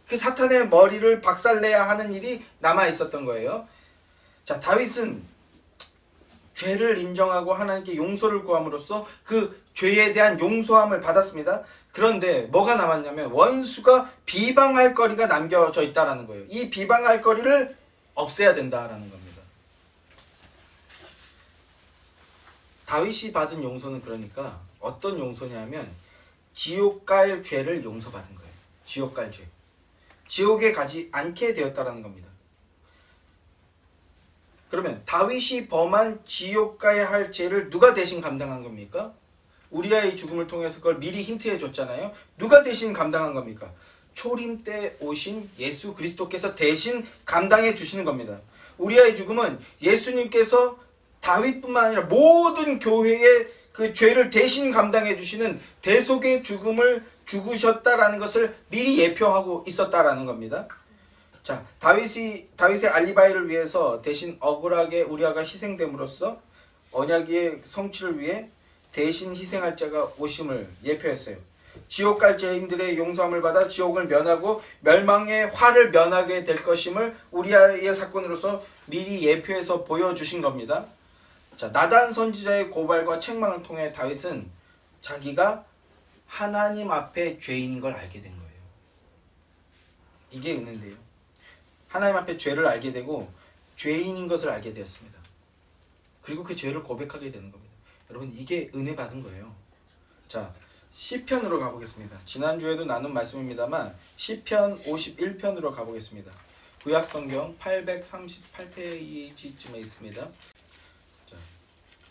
그 사탄의 머리를 박살내야 하는 일이 남아 있었던 거예요. 자, 다윗은 죄를 인정하고 하나님께 용서를 구함으로써 그 죄에 대한 용서함을 받았습니다. 그런데 뭐가 남았냐면 원수가 비방할 거리가 남겨져 있다라는 거예요. 이 비방할 거리를 없애야 된다라는 겁니다. 다윗이 받은 용서는 그러니까 어떤 용서냐면 지옥 갈 죄를 용서받은 거예요. 지옥 갈 죄. 지옥에 가지 않게 되었다라는 겁니다. 그러면 다윗이 범한 지옥 가야 할 죄를 누가 대신 감당한 겁니까? 우리아의 죽음을 통해서 그걸 미리 힌트해 줬잖아요. 누가 대신 감당한 겁니까? 초림 때 오신 예수 그리스도께서 대신 감당해 주시는 겁니다. 우리아의 죽음은 예수님께서 다윗뿐만 아니라 모든 교회의 그 죄를 대신 감당해 주시는 대속의 죽음을 죽으셨다라는 것을 미리 예표하고 있었다라는 겁니다. 자, 다윗의 알리바이를 위해서 대신 억울하게 우리아가 희생됨으로써 언약의 성취를 위해 대신 희생할 자가 오심을 예표했어요. 지옥 갈 죄인들의 용서함을 받아 지옥을 면하고 멸망의 화를 면하게 될 것임을 우리아의 사건으로서 미리 예표해서 보여주신 겁니다. 자, 나단 선지자의 고발과 책망을 통해 다윗은 자기가 하나님 앞에 죄인인 걸 알게 된 거예요. 이게 은혜인데요. 하나님 앞에 죄를 알게 되고 죄인인 것을 알게 되었습니다. 그리고 그 죄를 고백하게 되는 겁니다. 여러분, 이게 은혜 받은 거예요. 자, 시편으로 가보겠습니다. 지난주에도 나눈 말씀입니다만 시편 51편으로 가보겠습니다. 구약성경 838페이지쯤에 있습니다. 자,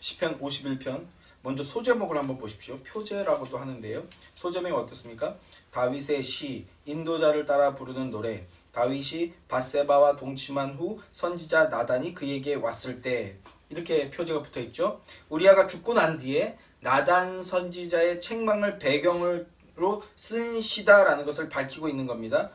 시편 51편 먼저 소제목을 한번 보십시오. 표제라고도 하는데요. 소제목이 어떻습니까? 다윗의 시, 인도자를 따라 부르는 노래. 다윗이 밧세바와 동침한 후 선지자 나단이 그에게 왔을 때, 이렇게 표제가 붙어있죠. 우리아가 죽고 난 뒤에 나단 선지자의 책망을 배경으로 쓴 시다라는 것을 밝히고 있는 겁니다.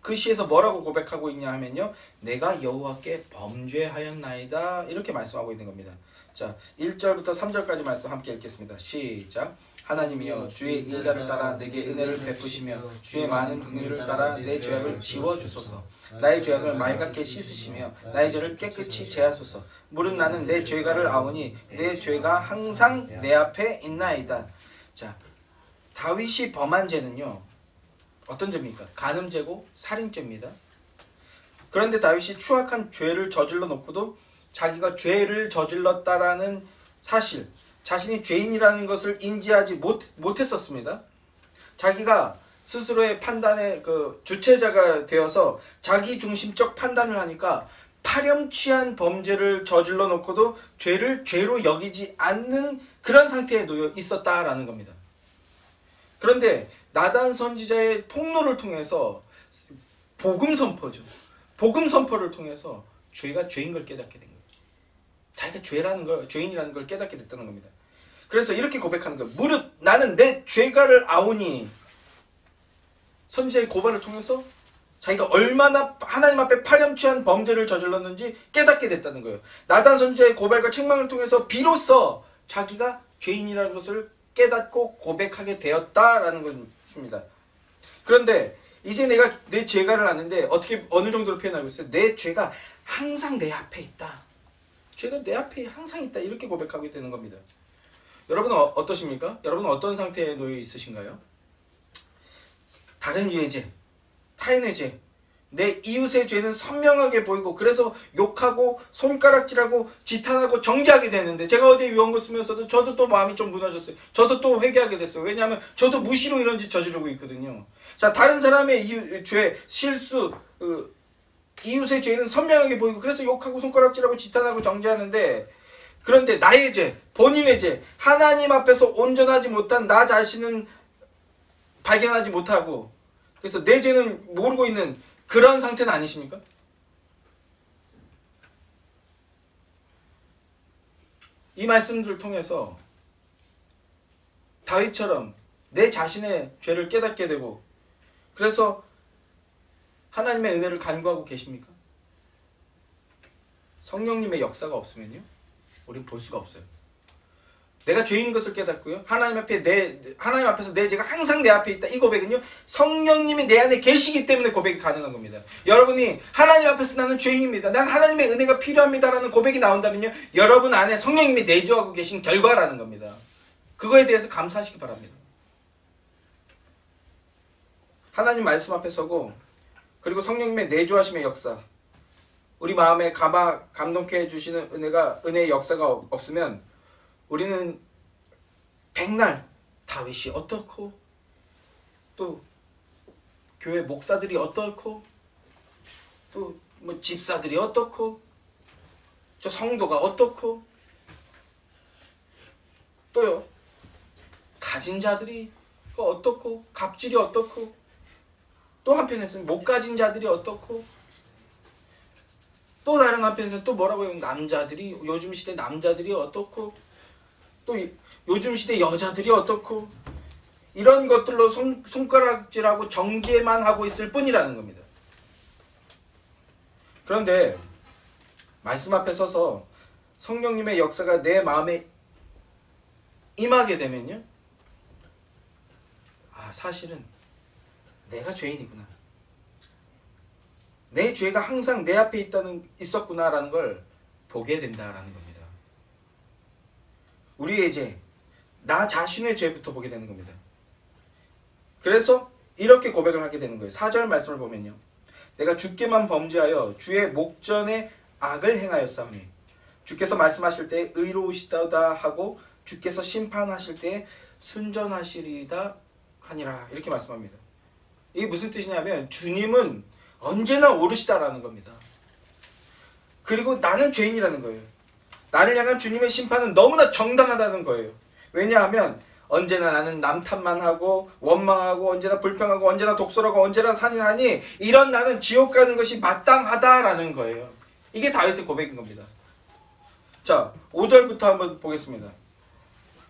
그 시에서 뭐라고 고백하고 있냐 하면요, 내가 여호와께 범죄하였나이다 이렇게 말씀하고 있는 겁니다. 자, 1절부터 3절까지 말씀 함께 읽겠습니다. 시작. 하나님이여, 주의 인자를 따라 내게 은혜를 베푸시며 주의 많은 긍휼을 따라 내 죄악을 지워주소서. 나의 죄악을 맑게 씻으시며 나의 죄를 깨끗이 제하소서. 무릇 나는 내 죄가를 아오니 내 죄가 항상 내 앞에 있나이다. 자, 다윗이 범한 죄는요, 어떤 죄입니까? 간음죄고 살인죄입니다. 그런데 다윗이 추악한 죄를 저질러 놓고도 자기가 죄를 저질렀다라는 사실, 자신이 죄인이라는 것을 인지하지 못했었습니다. 자기가 스스로의 판단의 그 주체자가 되어서 자기 중심적 판단을 하니까 파렴치한 범죄를 저질러 놓고도 죄를 죄로 여기지 않는 그런 상태에 놓여 있었다라는 겁니다. 그런데 나단 선지자의 폭로를 통해서 복음 선포죠. 복음 선포를 통해서 죄가 죄인 걸 깨닫게 된 거예요. 자기가 죄인이라는 걸 깨닫게 됐다는 겁니다. 그래서 이렇게 고백하는 거예요. 무릇 나는 내 죄가를 아오니. 선지자의 고발을 통해서 자기가 얼마나 하나님 앞에 파렴치한 범죄를 저질렀는지 깨닫게 됐다는 거예요. 나단 선지자의 고발과 책망을 통해서 비로소 자기가 죄인이라는 것을 깨닫고 고백하게 되었다라는 것입니다. 그런데 이제 내가 내 죄가를 아는데 어느 정도로 표현하고 있어요? 내 죄가 항상 내 앞에 있다. 죄가 내 앞에 항상 있다. 이렇게 고백하게 되는 겁니다. 여러분은 어떠십니까? 여러분은 어떤 상태에 놓여 있으신가요? 다른 유의 죄, 타인의 죄, 내 이웃의 죄는 선명하게 보이고 그래서 욕하고 손가락질하고 지탄하고 정죄하게 되는데 제가 어제 유언글 쓰면서도 저도 또 마음이 좀 무너졌어요. 저도 또 회개하게 됐어요. 왜냐하면 저도 무시로 이런 짓 저지르고 있거든요. 자, 다른 사람의 죄, 실수, 이웃의 죄는 선명하게 보이고 그래서 욕하고 손가락질하고 지탄하고 정죄하는데 그런데 나의 죄, 본인의 죄, 하나님 앞에서 온전하지 못한 나 자신은 발견하지 못하고 그래서 내 죄는 모르고 있는 그런 상태는 아니십니까? 이 말씀들을 통해서 다윗처럼 내 자신의 죄를 깨닫게 되고 그래서 하나님의 은혜를 간구하고 계십니까? 성령님의 역사가 없으면요 우린 볼 수가 없어요. 내가 죄인인 것을 깨닫고요. 하나님 앞에서 내 죄가 항상 내 앞에 있다. 이 고백은요. 성령님이 내 안에 계시기 때문에 고백이 가능한 겁니다. 여러분이 하나님 앞에서 나는 죄인입니다. 난 하나님의 은혜가 필요합니다라는 고백이 나온다면요. 여러분 안에 성령님이 내주하고 계신 결과라는 겁니다. 그거에 대해서 감사하시기 바랍니다. 하나님 말씀 앞에 서고 그리고 성령님의 내주하심의 역사 우리 마음에 감동케 해주시는 은혜의 역사가 없으면 우리는 백날 다윗이 어떻고 또 교회 목사들이 어떻고 또 뭐 집사들이 어떻고 저 성도가 어떻고 또요 가진 자들이 어떻고 갑질이 어떻고 또 한편에서는 못 가진 자들이 어떻고 또 다른 한편에서는 또 뭐라고 해요? 남자들이 요즘 시대 남자들이 어떻고 또 요즘 시대 여자들이 어떻고 이런 것들로 손가락질하고 정죄만 하고 있을 뿐이라는 겁니다. 그런데 말씀 앞에 서서 성령님의 역사가 내 마음에 임하게 되면요. 아, 사실은 내가 죄인이구나. 내 죄가 항상 내 앞에 있었구나라는 걸 보게 된다라는 겁니다. 우리의 죄, 나 자신의 죄부터 보게 되는 겁니다. 그래서 이렇게 고백을 하게 되는 거예요. 4절 말씀을 보면요. 내가 주께만 범죄하여 주의 목전에 악을 행하였사오니 주께서 말씀하실 때 의로우시다다 하고 주께서 심판하실 때 순전하시리이다 하니라 이렇게 말씀합니다. 이게 무슨 뜻이냐면 주님은 언제나 옳으시다라는 겁니다. 그리고 나는 죄인이라는 거예요. 나를 향한 주님의 심판은 너무나 정당하다는 거예요. 왜냐하면 언제나 나는 남 탓만 하고 원망하고 언제나 불평하고 언제나 독설하고 언제나 산인하니 이런 나는 지옥 가는 것이 마땅하다라는 거예요. 이게 다윗의 고백인 겁니다. 자, 5절부터 한번 보겠습니다.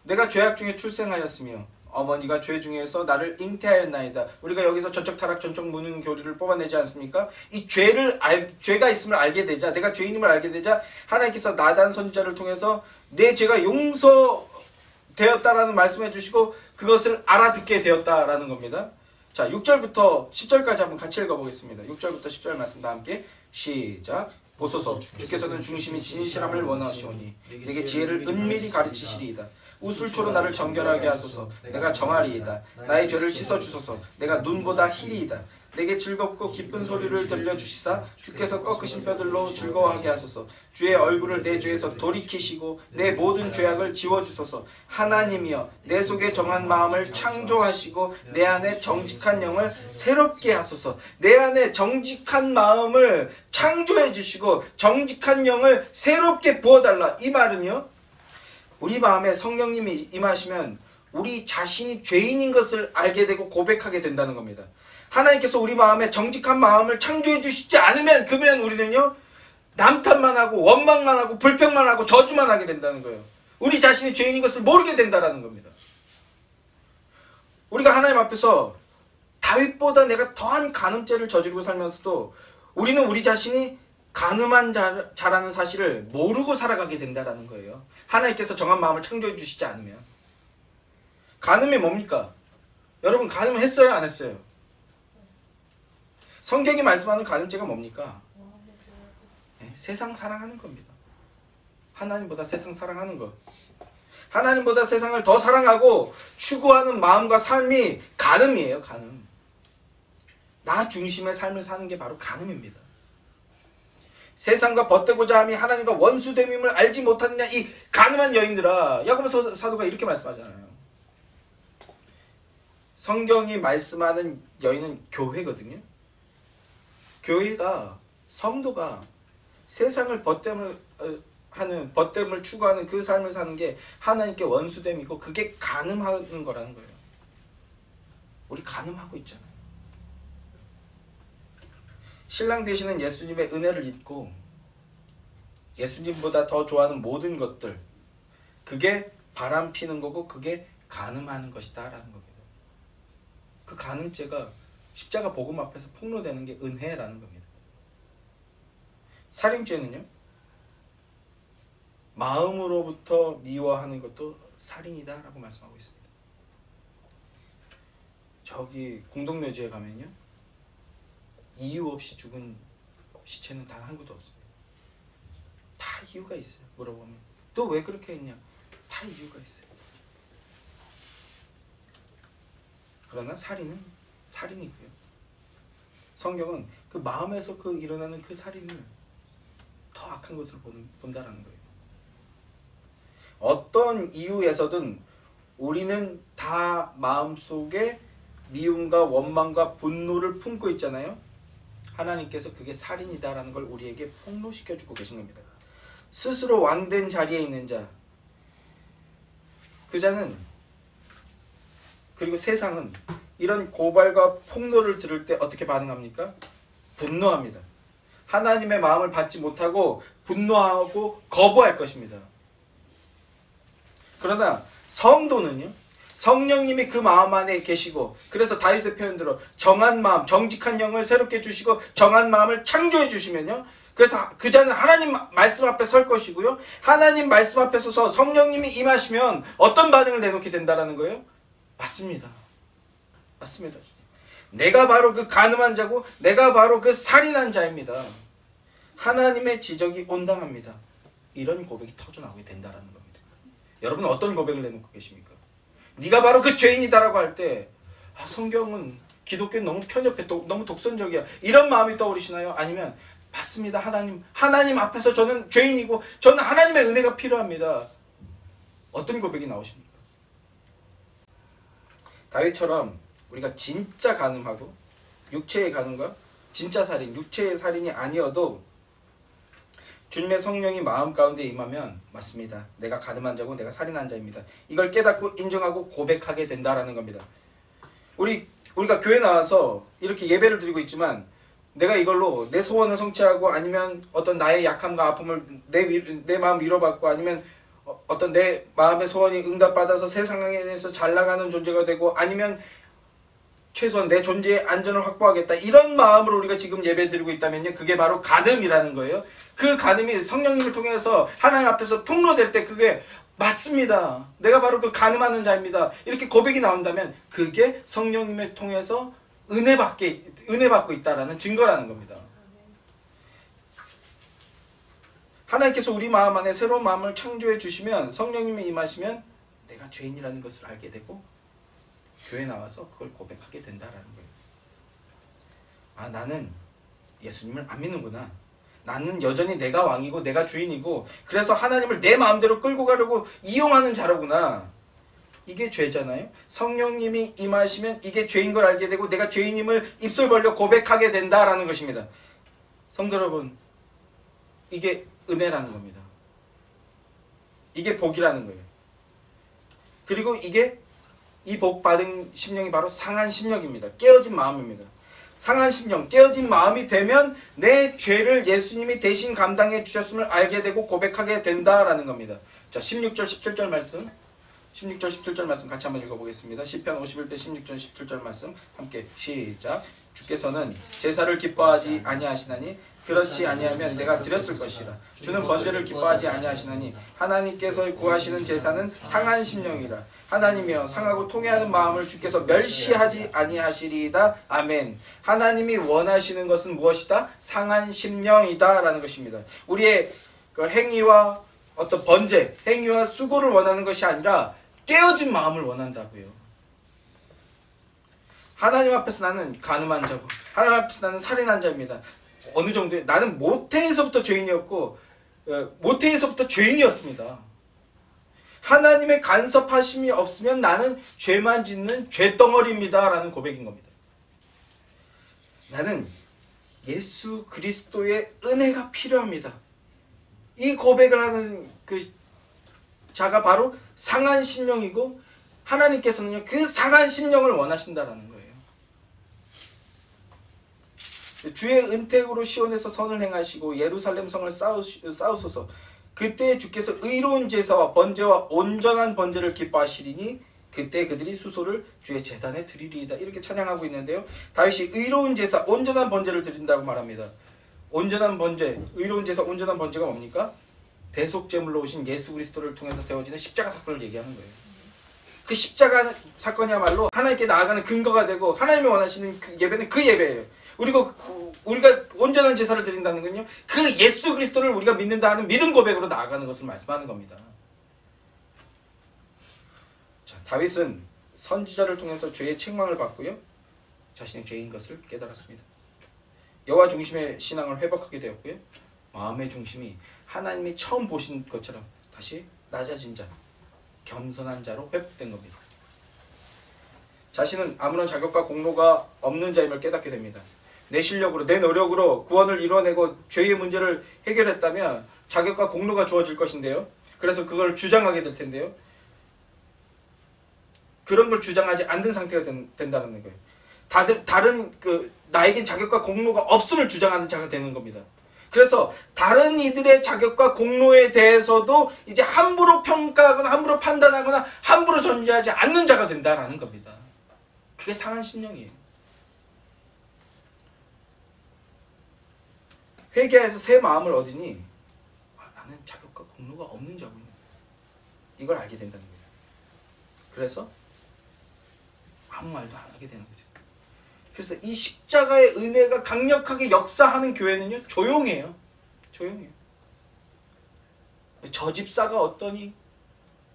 내가 죄악 중에 출생하였으며 어머니가 죄 중에서 나를 잉태하였나이다. 우리가 여기서 전적 타락 전적 무능 교리를 뽑아내지 않습니까? 이 죄가 있음을 알게 되자 내가 죄인임을 알게 되자 하나님께서 나단 선지자를 통해서 내 죄가 용서되었다라는 말씀해 주시고 그것을 알아듣게 되었다라는 겁니다. 자, 6절부터 10절까지 한번 같이 읽어보겠습니다. 6절부터 10절 말씀 다 함께 시작. 보소서 주께서는 중심이 진실함을 원하시오니 내게 지혜를 은밀히 가르치시리이다. 우슬초로 나를 정결하게 하소서. 내가 정하리이다. 나의 죄를 씻어주소서. 내가 눈보다 희리이다. 내게 즐겁고 기쁜 소리를 들려주시사 주께서 꺾으신 뼈들로 즐거워하게 하소서. 주의 얼굴을 내 죄에서 돌이키시고 내 모든 죄악을 지워주소서. 하나님이여 내 속에 정한 마음을 창조하시고 내 안에 정직한 영을 새롭게 하소서. 내 안에 정직한 마음을 창조해 주시고 정직한 영을 새롭게 부어달라. 이 말은요, 우리 마음에 성령님이 임하시면 우리 자신이 죄인인 것을 알게 되고 고백하게 된다는 겁니다. 하나님께서 우리 마음에 정직한 마음을 창조해 주시지 않으면 그러면 우리는요 남 탓만 하고 원망만 하고 불평만 하고 저주만 하게 된다는 거예요. 우리 자신이 죄인인 것을 모르게 된다는 겁니다. 우리가 하나님 앞에서 다윗보다 내가 더한 간음죄를 저지르고 살면서도 우리는 우리 자신이 간음한 자라는 사실을 모르고 살아가게 된다는 거예요. 하나님께서 정한 마음을 창조해 주시지 않으면. 간음이 뭡니까? 여러분 간음 했어요? 안 했어요? 성경이 말씀하는 간음죄가 뭡니까? 네, 세상 사랑하는 겁니다. 하나님보다 세상 사랑하는 것. 하나님보다 세상을 더 사랑하고 추구하는 마음과 삶이 간음이에요. 간음. 나 중심의 삶을 사는 게 바로 간음입니다. 세상과 벗되고자 함이 하나님과 원수됨임을 알지 못하느냐 이 간음한 여인들아. 야고보 사도가 이렇게 말씀하잖아요. 성경이 말씀하는 여인은 교회거든요. 교회가, 성도가 세상을 벗됨을 추구하는 그 삶을 사는 게 하나님께 원수됨이고 그게 간음하는 거라는 거예요. 우리 간음하고 있잖아요. 신랑 되시는 예수님의 은혜를 잊고 예수님보다 더 좋아하는 모든 것들, 그게 바람 피는 거고 그게 간음하는 것이다 라는 겁니다. 그 간음죄가 십자가 복음 앞에서 폭로되는 게 은혜라는 겁니다. 살인죄는요, 마음으로부터 미워하는 것도 살인이다 라고 말씀하고 있습니다. 저기 공동묘지에 가면요, 이유 없이 죽은 시체는 단 한 구도 없습니다. 다 이유가 있어요. 물어보면 또 왜 그렇게 했냐, 다 이유가 있어요. 그러나 살인은 살인이고요. 성경은 그 마음에서 그 일어나는 그 살인을 더 악한 것으로 본다라는 거예요. 어떤 이유에서든 우리는 다 마음속에 미움과 원망과 분노를 품고 있잖아요. 하나님께서 그게 살인이다라는 걸 우리에게 폭로시켜주고 계신 겁니다. 스스로 왕된 자리에 있는 자, 그 자는, 그리고 세상은 이런 고발과 폭로를 들을 때 어떻게 반응합니까? 분노합니다. 하나님의 마음을 받지 못하고 분노하고 거부할 것입니다. 그러나 성도는요, 성령님이 그 마음 안에 계시고, 그래서 다윗의 표현대로 정한 마음, 정직한 영을 새롭게 주시고 정한 마음을 창조해 주시면요, 그래서 그 자는 하나님 말씀 앞에 설 것이고요, 하나님 말씀 앞에 서서 성령님이 임하시면 어떤 반응을 내놓게 된다라는 거예요? 맞습니다. 맞습니다. 내가 바로 그 간음한 자고 내가 바로 그 살인한 자입니다. 하나님의 지적이 온당합니다. 이런 고백이 터져나오게 된다라는 겁니다. 여러분 어떤 고백을 내놓고 계십니까? 네가 바로 그 죄인이다라고 할 때, 성경은, 기독교는 너무 편협해, 너무 독선적이야, 이런 마음이 떠오르시나요? 아니면 맞습니다, 하나님 앞에서 저는 죄인이고 저는 하나님의 은혜가 필요합니다. 어떤 고백이 나오십니까? 다윗처럼 우리가 진짜 간음하고 육체의 간음과 진짜 살인, 육체의 살인이 아니어도 주님의 성령이 마음 가운데 임하면 맞습니다, 내가 간음한 자고 내가 살인한 자입니다, 이걸 깨닫고 인정하고 고백하게 된다라는 겁니다. 우리가 교회 나와서 이렇게 예배를 드리고 있지만 내가 이걸로 내 소원을 성취하고, 아니면 어떤 나의 약함과 아픔을 내 마음 위로받고, 아니면 어떤 내 마음의 소원이 응답받아서 세상에서 잘 나가는 존재가 되고, 아니면 최소한 내 존재의 안전을 확보하겠다, 이런 마음으로 우리가 지금 예배드리고 있다면요, 그게 바로 간음이라는 거예요. 그 간음이 성령님을 통해서 하나님 앞에서 폭로될 때 그게 맞습니다, 내가 바로 그 간음하는 자입니다, 이렇게 고백이 나온다면 그게 성령님을 통해서 은혜 받고 있다라는 증거라는 겁니다. 하나님께서 우리 마음 안에 새로운 마음을 창조해 주시면, 성령님이 임하시면 내가 죄인이라는 것을 알게 되고 교회 나와서 그걸 고백하게 된다라는 거예요. 나는 예수님을 안 믿는구나, 나는 여전히 내가 왕이고 내가 주인이고 그래서 하나님을 내 마음대로 끌고 가려고 이용하는 자로구나. 이게 죄잖아요. 성령님이 임하시면 이게 죄인 걸 알게 되고 내가 죄인임을 입술 벌려 고백하게 된다라는 것입니다. 성도 여러분, 이게 은혜라는 겁니다. 이게 복이라는 거예요. 그리고 이 복 받은 심령이 바로 상한 심령입니다. 깨어진 마음입니다. 상한 심령, 깨어진 마음이 되면 내 죄를 예수님이 대신 감당해 주셨음을 알게 되고 고백하게 된다라는 겁니다. 자, 16절 17절 말씀, 16절 17절 말씀 같이 한번 읽어보겠습니다. 시편 51편 16절 17절 말씀 함께 시작. 주께서는 제사를 기뻐하지 아니하시나니 그렇지 아니하면 내가 드렸을 것이라. 주는 번제를 기뻐하지 아니하시나니 하나님께서 구하시는 제사는 상한 심령이라. 하나님이여 상하고 통회하는 마음을 주께서 멸시하지 아니하시리이다. 아멘. 하나님이 원하시는 것은 무엇이다? 상한 심령이다 라는 것입니다. 우리의 그 행위와 어떤 번제, 행위와 수고를 원하는 것이 아니라 깨어진 마음을 원한다고요. 하나님 앞에서 나는 간음한 자고 하나님 앞에서 나는 살인한 자입니다. 어느 정도에 나는 모태에서부터 죄인이었고 모태에서부터 죄인이었습니다. 하나님의 간섭하심이 없으면 나는 죄만 짓는 죄덩어리입니다 라는 고백인 겁니다. 나는 예수 그리스도의 은혜가 필요합니다. 이 고백을 하는 그 자가 바로 상한 심령이고 하나님께서는요 그 상한 심령을 원하신다라는 거예요. 주의 은택으로 시온에서 선을 행하시고 예루살렘 성을 쌓으소서. 그때 주께서 의로운 제사와 번제와 온전한 번제를 기뻐하시리니 그때 그들이 수소를 주의 제단에 드리리이다. 이렇게 찬양하고 있는데요. 다윗이 의로운 제사, 온전한 번제를 드린다고 말합니다. 온전한 번제, 의로운 제사, 온전한 번제가 뭡니까? 대속제물로 오신 예수 그리스도를 통해서 세워지는 십자가 사건을 얘기하는 거예요. 그 십자가 사건이야말로 하나님께 나아가는 근거가 되고 하나님이 원하시는 그 예배는 그 예배예요. 우리가 온전한 제사를 드린다는 건요 그 예수 그리스도를 우리가 믿는다 하는 믿음 고백으로 나아가는 것을 말씀하는 겁니다. 자, 다윗은 선지자를 통해서 죄의 책망을 받고요 자신의 죄인 것을 깨달았습니다. 여호와 중심의 신앙을 회복하게 되었고요 마음의 중심이 하나님이 처음 보신 것처럼 다시 낮아진 자, 겸손한 자로 회복된 겁니다. 자신은 아무런 자격과 공로가 없는 자임을 깨닫게 됩니다. 내 실력으로, 내 노력으로 구원을 이뤄내고 죄의 문제를 해결했다면 자격과 공로가 주어질 것인데요. 그래서 그걸 주장하게 될 텐데요. 그런 걸 주장하지 않는 상태가 된다는 거예요. 다른 나에겐 자격과 공로가 없음을 주장하는 자가 되는 겁니다. 그래서 다른 이들의 자격과 공로에 대해서도 이제 함부로 평가하거나 함부로 판단하거나 함부로 존재하지 않는 자가 된다라는 겁니다. 그게 상한 심령이에요. 회개해서 새 마음을 얻으니 나는 자격과 공로가 없는 자군요. 이걸 알게 된다는 거예요. 그래서 아무 말도 안 하게 되는 거죠. 그래서 이 십자가의 은혜가 강력하게 역사하는 교회는요 조용해요. 조용해요. 저 집사가 어떠니?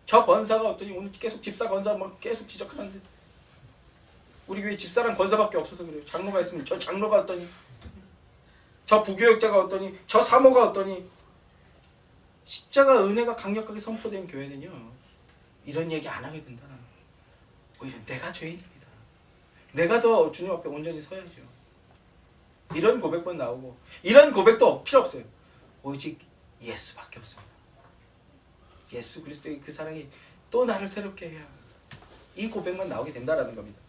저 권사가 어떠니? 오늘 계속 집사 권사 막 계속 지적하는데 우리 교회 집사랑 권사밖에 없어서 그래요. 장로가 있으면 저 장로가 어떠니? 저 부교역자가 어떠니? 저 사모가 어떠니? 십자가 은혜가 강력하게 선포된 교회는요 이런 얘기 안 하게 된다는 거예요. 오히려 내가 죄인입니다. 내가 더 주님 앞에 온전히 서야죠. 이런 고백만 나오고 이런 고백도 필요 없어요. 오직 예수밖에 없습니다. 예수 그리스도의 그 사랑이 또 나를 새롭게 해야 이 고백만 나오게 된다라는 겁니다.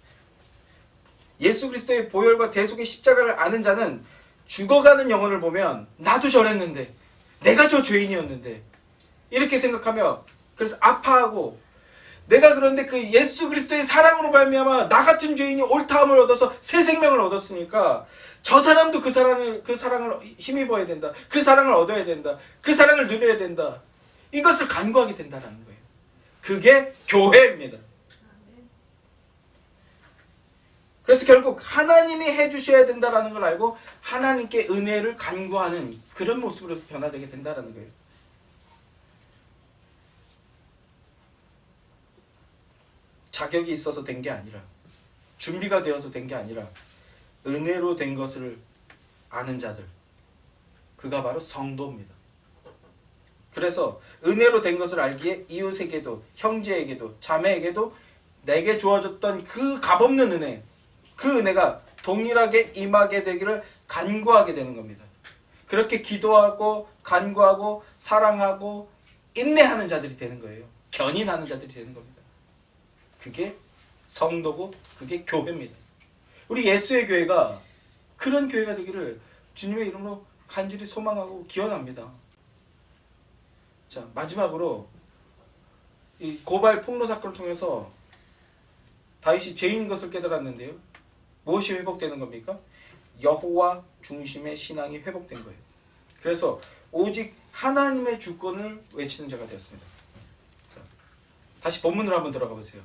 예수 그리스도의 보혈과 대속의 십자가를 아는 자는 죽어가는 영혼을 보면 나도 저랬는데 내가 저 죄인이었는데 이렇게 생각하며 그래서 아파하고 내가 그런데 그 예수 그리스도의 사랑으로 말미암아 나 같은 죄인이 옳다함을 얻어서 새 생명을 얻었으니까 저 사람도 그 사랑을 힘입어야 된다. 그 사랑을 얻어야 된다. 그 사랑을 누려야 된다. 이것을 간구하게 된다는 거예요. 그게 교회입니다. 그래서 결국 하나님이 해주셔야 된다는 걸 알고 하나님께 은혜를 간구하는 그런 모습으로 변화되게 된다는 거예요. 자격이 있어서 된 게 아니라 준비가 되어서 된 게 아니라 은혜로 된 것을 아는 자들, 그가 바로 성도입니다. 그래서 은혜로 된 것을 알기에 이웃에게도 형제에게도 자매에게도 내게 주어졌던 그 값없는 은혜, 그 은혜가 동일하게 임하게 되기를 간구하게 되는 겁니다. 그렇게 기도하고 간구하고 사랑하고 인내하는 자들이 되는 거예요. 견인하는 자들이 되는 겁니다. 그게 성도고 그게 교회입니다. 우리 예수의 교회가 그런 교회가 되기를 주님의 이름으로 간절히 소망하고 기원합니다. 자, 마지막으로 이 고발 폭로 사건을 통해서 다윗이 죄인인 것을 깨달았는데요. 무엇이 회복되는 겁니까? 여호와 중심의 신앙이 회복된 거예요. 그래서 오직 하나님의 주권을 외치는 자가 되었습니다. 다시 본문으로 한번 들어가 보세요.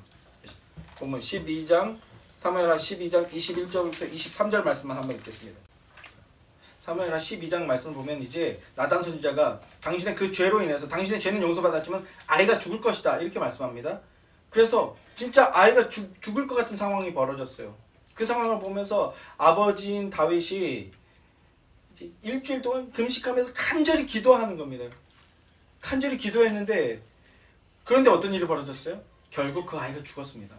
본문 12장, 사무엘하 12장 21절부터 23절 말씀만 한번 읽겠습니다. 사무엘하 12장 말씀을 보면 이제 나단 선지자가 당신의 그 죄로 인해서 당신의 죄는 용서받았지만 아이가 죽을 것이다 이렇게 말씀합니다. 그래서 진짜 아이가 죽을 것 같은 상황이 벌어졌어요. 그 상황을 보면서 아버지인 다윗이 이제 일주일 동안 금식하면서 간절히 기도하는 겁니다. 간절히 기도했는데 그런데 어떤 일이 벌어졌어요? 결국 그 아이가 죽었습니다.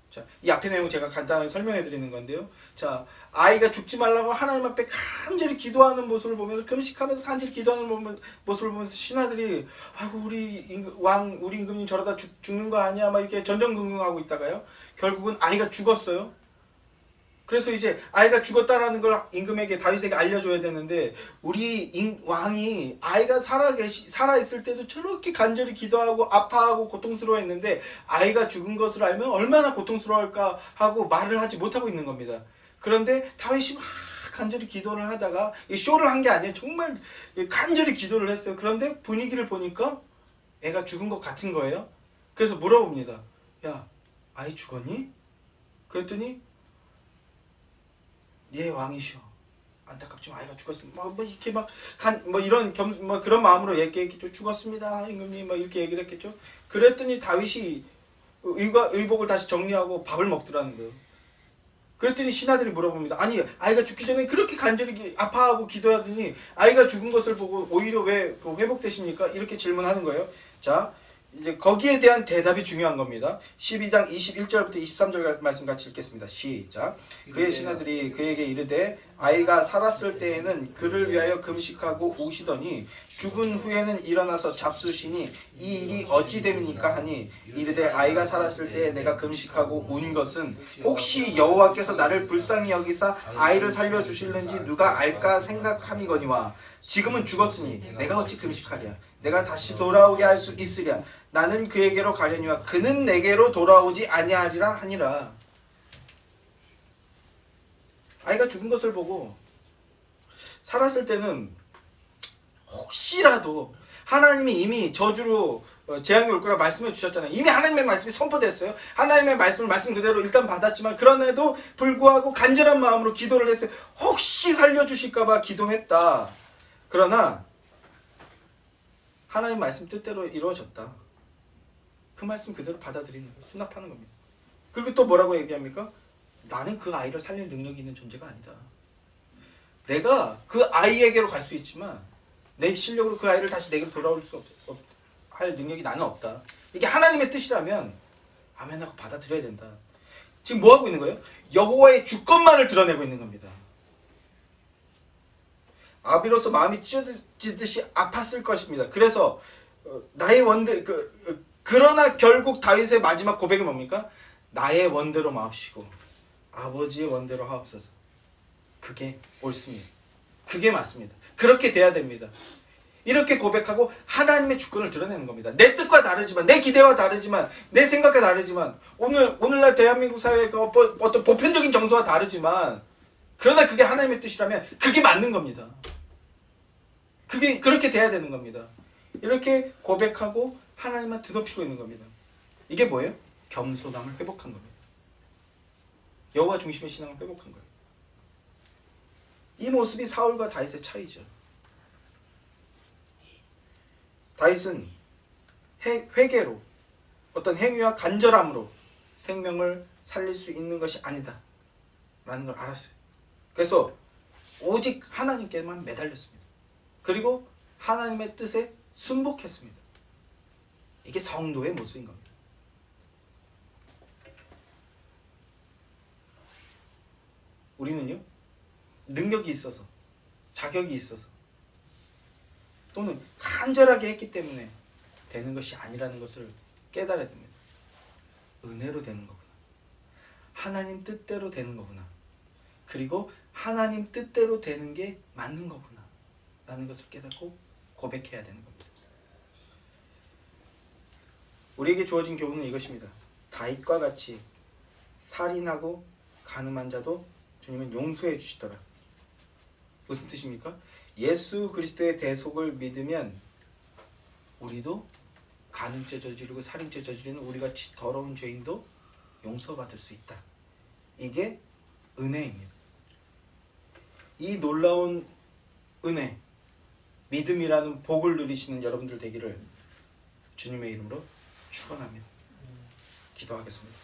자, 이 앞의 내용 제가 간단하게 설명해 드리는 건데요. 자, 아이가 죽지 말라고 하나님 앞에 간절히 기도하는 모습을 보면서 금식하면서 간절히 기도하는 모습을 보면서 신하들이 아이고 우리 임금님 저러다 죽는 거 아니야? 막 이렇게 전전긍긍하고 있다가요. 결국은 아이가 죽었어요. 그래서 이제 아이가 죽었다라는 걸 임금에게 다윗에게 알려줘야 되는데 우리 왕이 아이가 살아있을 때도 저렇게 간절히 기도하고 아파하고 고통스러워했는데 아이가 죽은 것을 알면 얼마나 고통스러울까 하고 말을 하지 못하고 있는 겁니다. 그런데 다윗이 막 간절히 기도를 하다가 쇼를 한 게 아니에요. 정말 간절히 기도를 했어요. 그런데 분위기를 보니까 애가 죽은 것 같은 거예요. 그래서 물어봅니다. 야, 아이 죽었니? 그랬더니 예, 왕이시여. 안타깝지만 아이가 죽었습니다. 뭐 이렇게 이런 그런 마음으로 얘기했겠죠. 죽었습니다, 임금님. 이렇게 얘기를 했겠죠. 그랬더니 다윗이 의복을 다시 정리하고 밥을 먹더라는 거예요. 그랬더니 신하들이 물어봅니다. 아니, 아이가 죽기 전에 그렇게 간절히 아파하고 기도하더니 아이가 죽은 것을 보고 오히려 왜 회복되십니까? 이렇게 질문하는 거예요. 자, 이제 거기에 대한 대답이 중요한 겁니다. 12장 21절부터 23절 말씀 같이 읽겠습니다. 시작. 그의 신하들이 그에게 이르되 아이가 살았을 때에는 그를 위하여 금식하고 우시더니 죽은 후에는 일어나서 잡수시니 이 일이 어찌 됨이니까 하니 이르되 아이가 살았을 때에 내가 금식하고 운 것은 혹시 여호와께서 나를 불쌍히 여기사 아이를 살려주실는지 누가 알까 생각함이거니와 지금은 죽었으니 내가 어찌 금식하랴. 내가 다시 돌아오게 할 수 있으랴. 나는 그에게로 가려니와 그는 내게로 돌아오지 아니하리라 하니라. 아이가 죽은 것을 보고 살았을 때는 혹시라도 하나님이 이미 저주로 재앙이 올 거라 말씀해 주셨잖아요. 이미 하나님의 말씀이 선포됐어요. 하나님의 말씀 그대로 일단 받았지만 그런데도 불구하고 간절한 마음으로 기도를 했어요. 혹시 살려주실까 봐 기도했다. 그러나 하나님 말씀 뜻대로 이루어졌다. 그 말씀 그대로 받아들이는 거예요. 수납하는 겁니다. 그리고 또 뭐라고 얘기합니까? 나는 그 아이를 살릴 능력이 있는 존재가 아니다. 내가 그 아이에게로 갈 수 있지만 내 실력으로 그 아이를 다시 내게로 돌아올 수 할 능력이 나는 없다. 이게 하나님의 뜻이라면 아멘 하고 받아들여야 된다. 지금 뭐 하고 있는 거예요? 여호와의 주권만을 드러내고 있는 겁니다. 아비로서 마음이 찢어지듯이 아팠을 것입니다. 그래서 나의 그러나 결국 다윗의 마지막 고백이 뭡니까? 나의 원대로 마옵시고 아버지의 원대로 하옵소서. 그게 옳습니다. 그게 맞습니다. 그렇게 돼야 됩니다. 이렇게 고백하고 하나님의 주권을 드러내는 겁니다. 내 뜻과 다르지만, 내 기대와 다르지만, 내 생각과 다르지만, 오늘날 대한민국 사회의 어떤 보편적인 정서와 다르지만, 그러나 그게 하나님의 뜻이라면 그게 맞는 겁니다. 그렇게 돼야 되는 겁니다. 이렇게 고백하고 하나님만 드높이고 있는 겁니다. 이게 뭐예요? 겸손함을 회복한 겁니다. 여호와 중심의 신앙을 회복한 거예요. 이 모습이 사울과 다윗의 차이죠. 다윗은 회개로 어떤 행위와 간절함으로 생명을 살릴 수 있는 것이 아니다 라는 걸 알았어요. 그래서 오직 하나님께만 매달렸습니다. 그리고 하나님의 뜻에 순복했습니다. 이게 성도의 모습인 겁니다. 우리는요, 능력이 있어서, 자격이 있어서, 또는 간절하게 했기 때문에 되는 것이 아니라는 것을 깨달아야 됩니다. 은혜로 되는 거구나. 하나님 뜻대로 되는 거구나. 그리고 하나님 뜻대로 되는 게 맞는 거구나 라는 것을 깨닫고 고백해야 되는 겁니다. 우리에게 주어진 교훈은 이것입니다. 다윗과 같이 살인하고 간음한 자도 주님은 용서해 주시더라. 무슨 뜻입니까? 예수 그리스도의 대속을 믿으면 우리도 간음죄 저지르고 살인죄 저지르는 우리같이 더러운 죄인도 용서받을 수 있다. 이게 은혜입니다. 이 놀라운 은혜, 믿음이라는 복을 누리시는 여러분들 되기를 주님의 이름으로 축원합니다. 기도하겠습니다.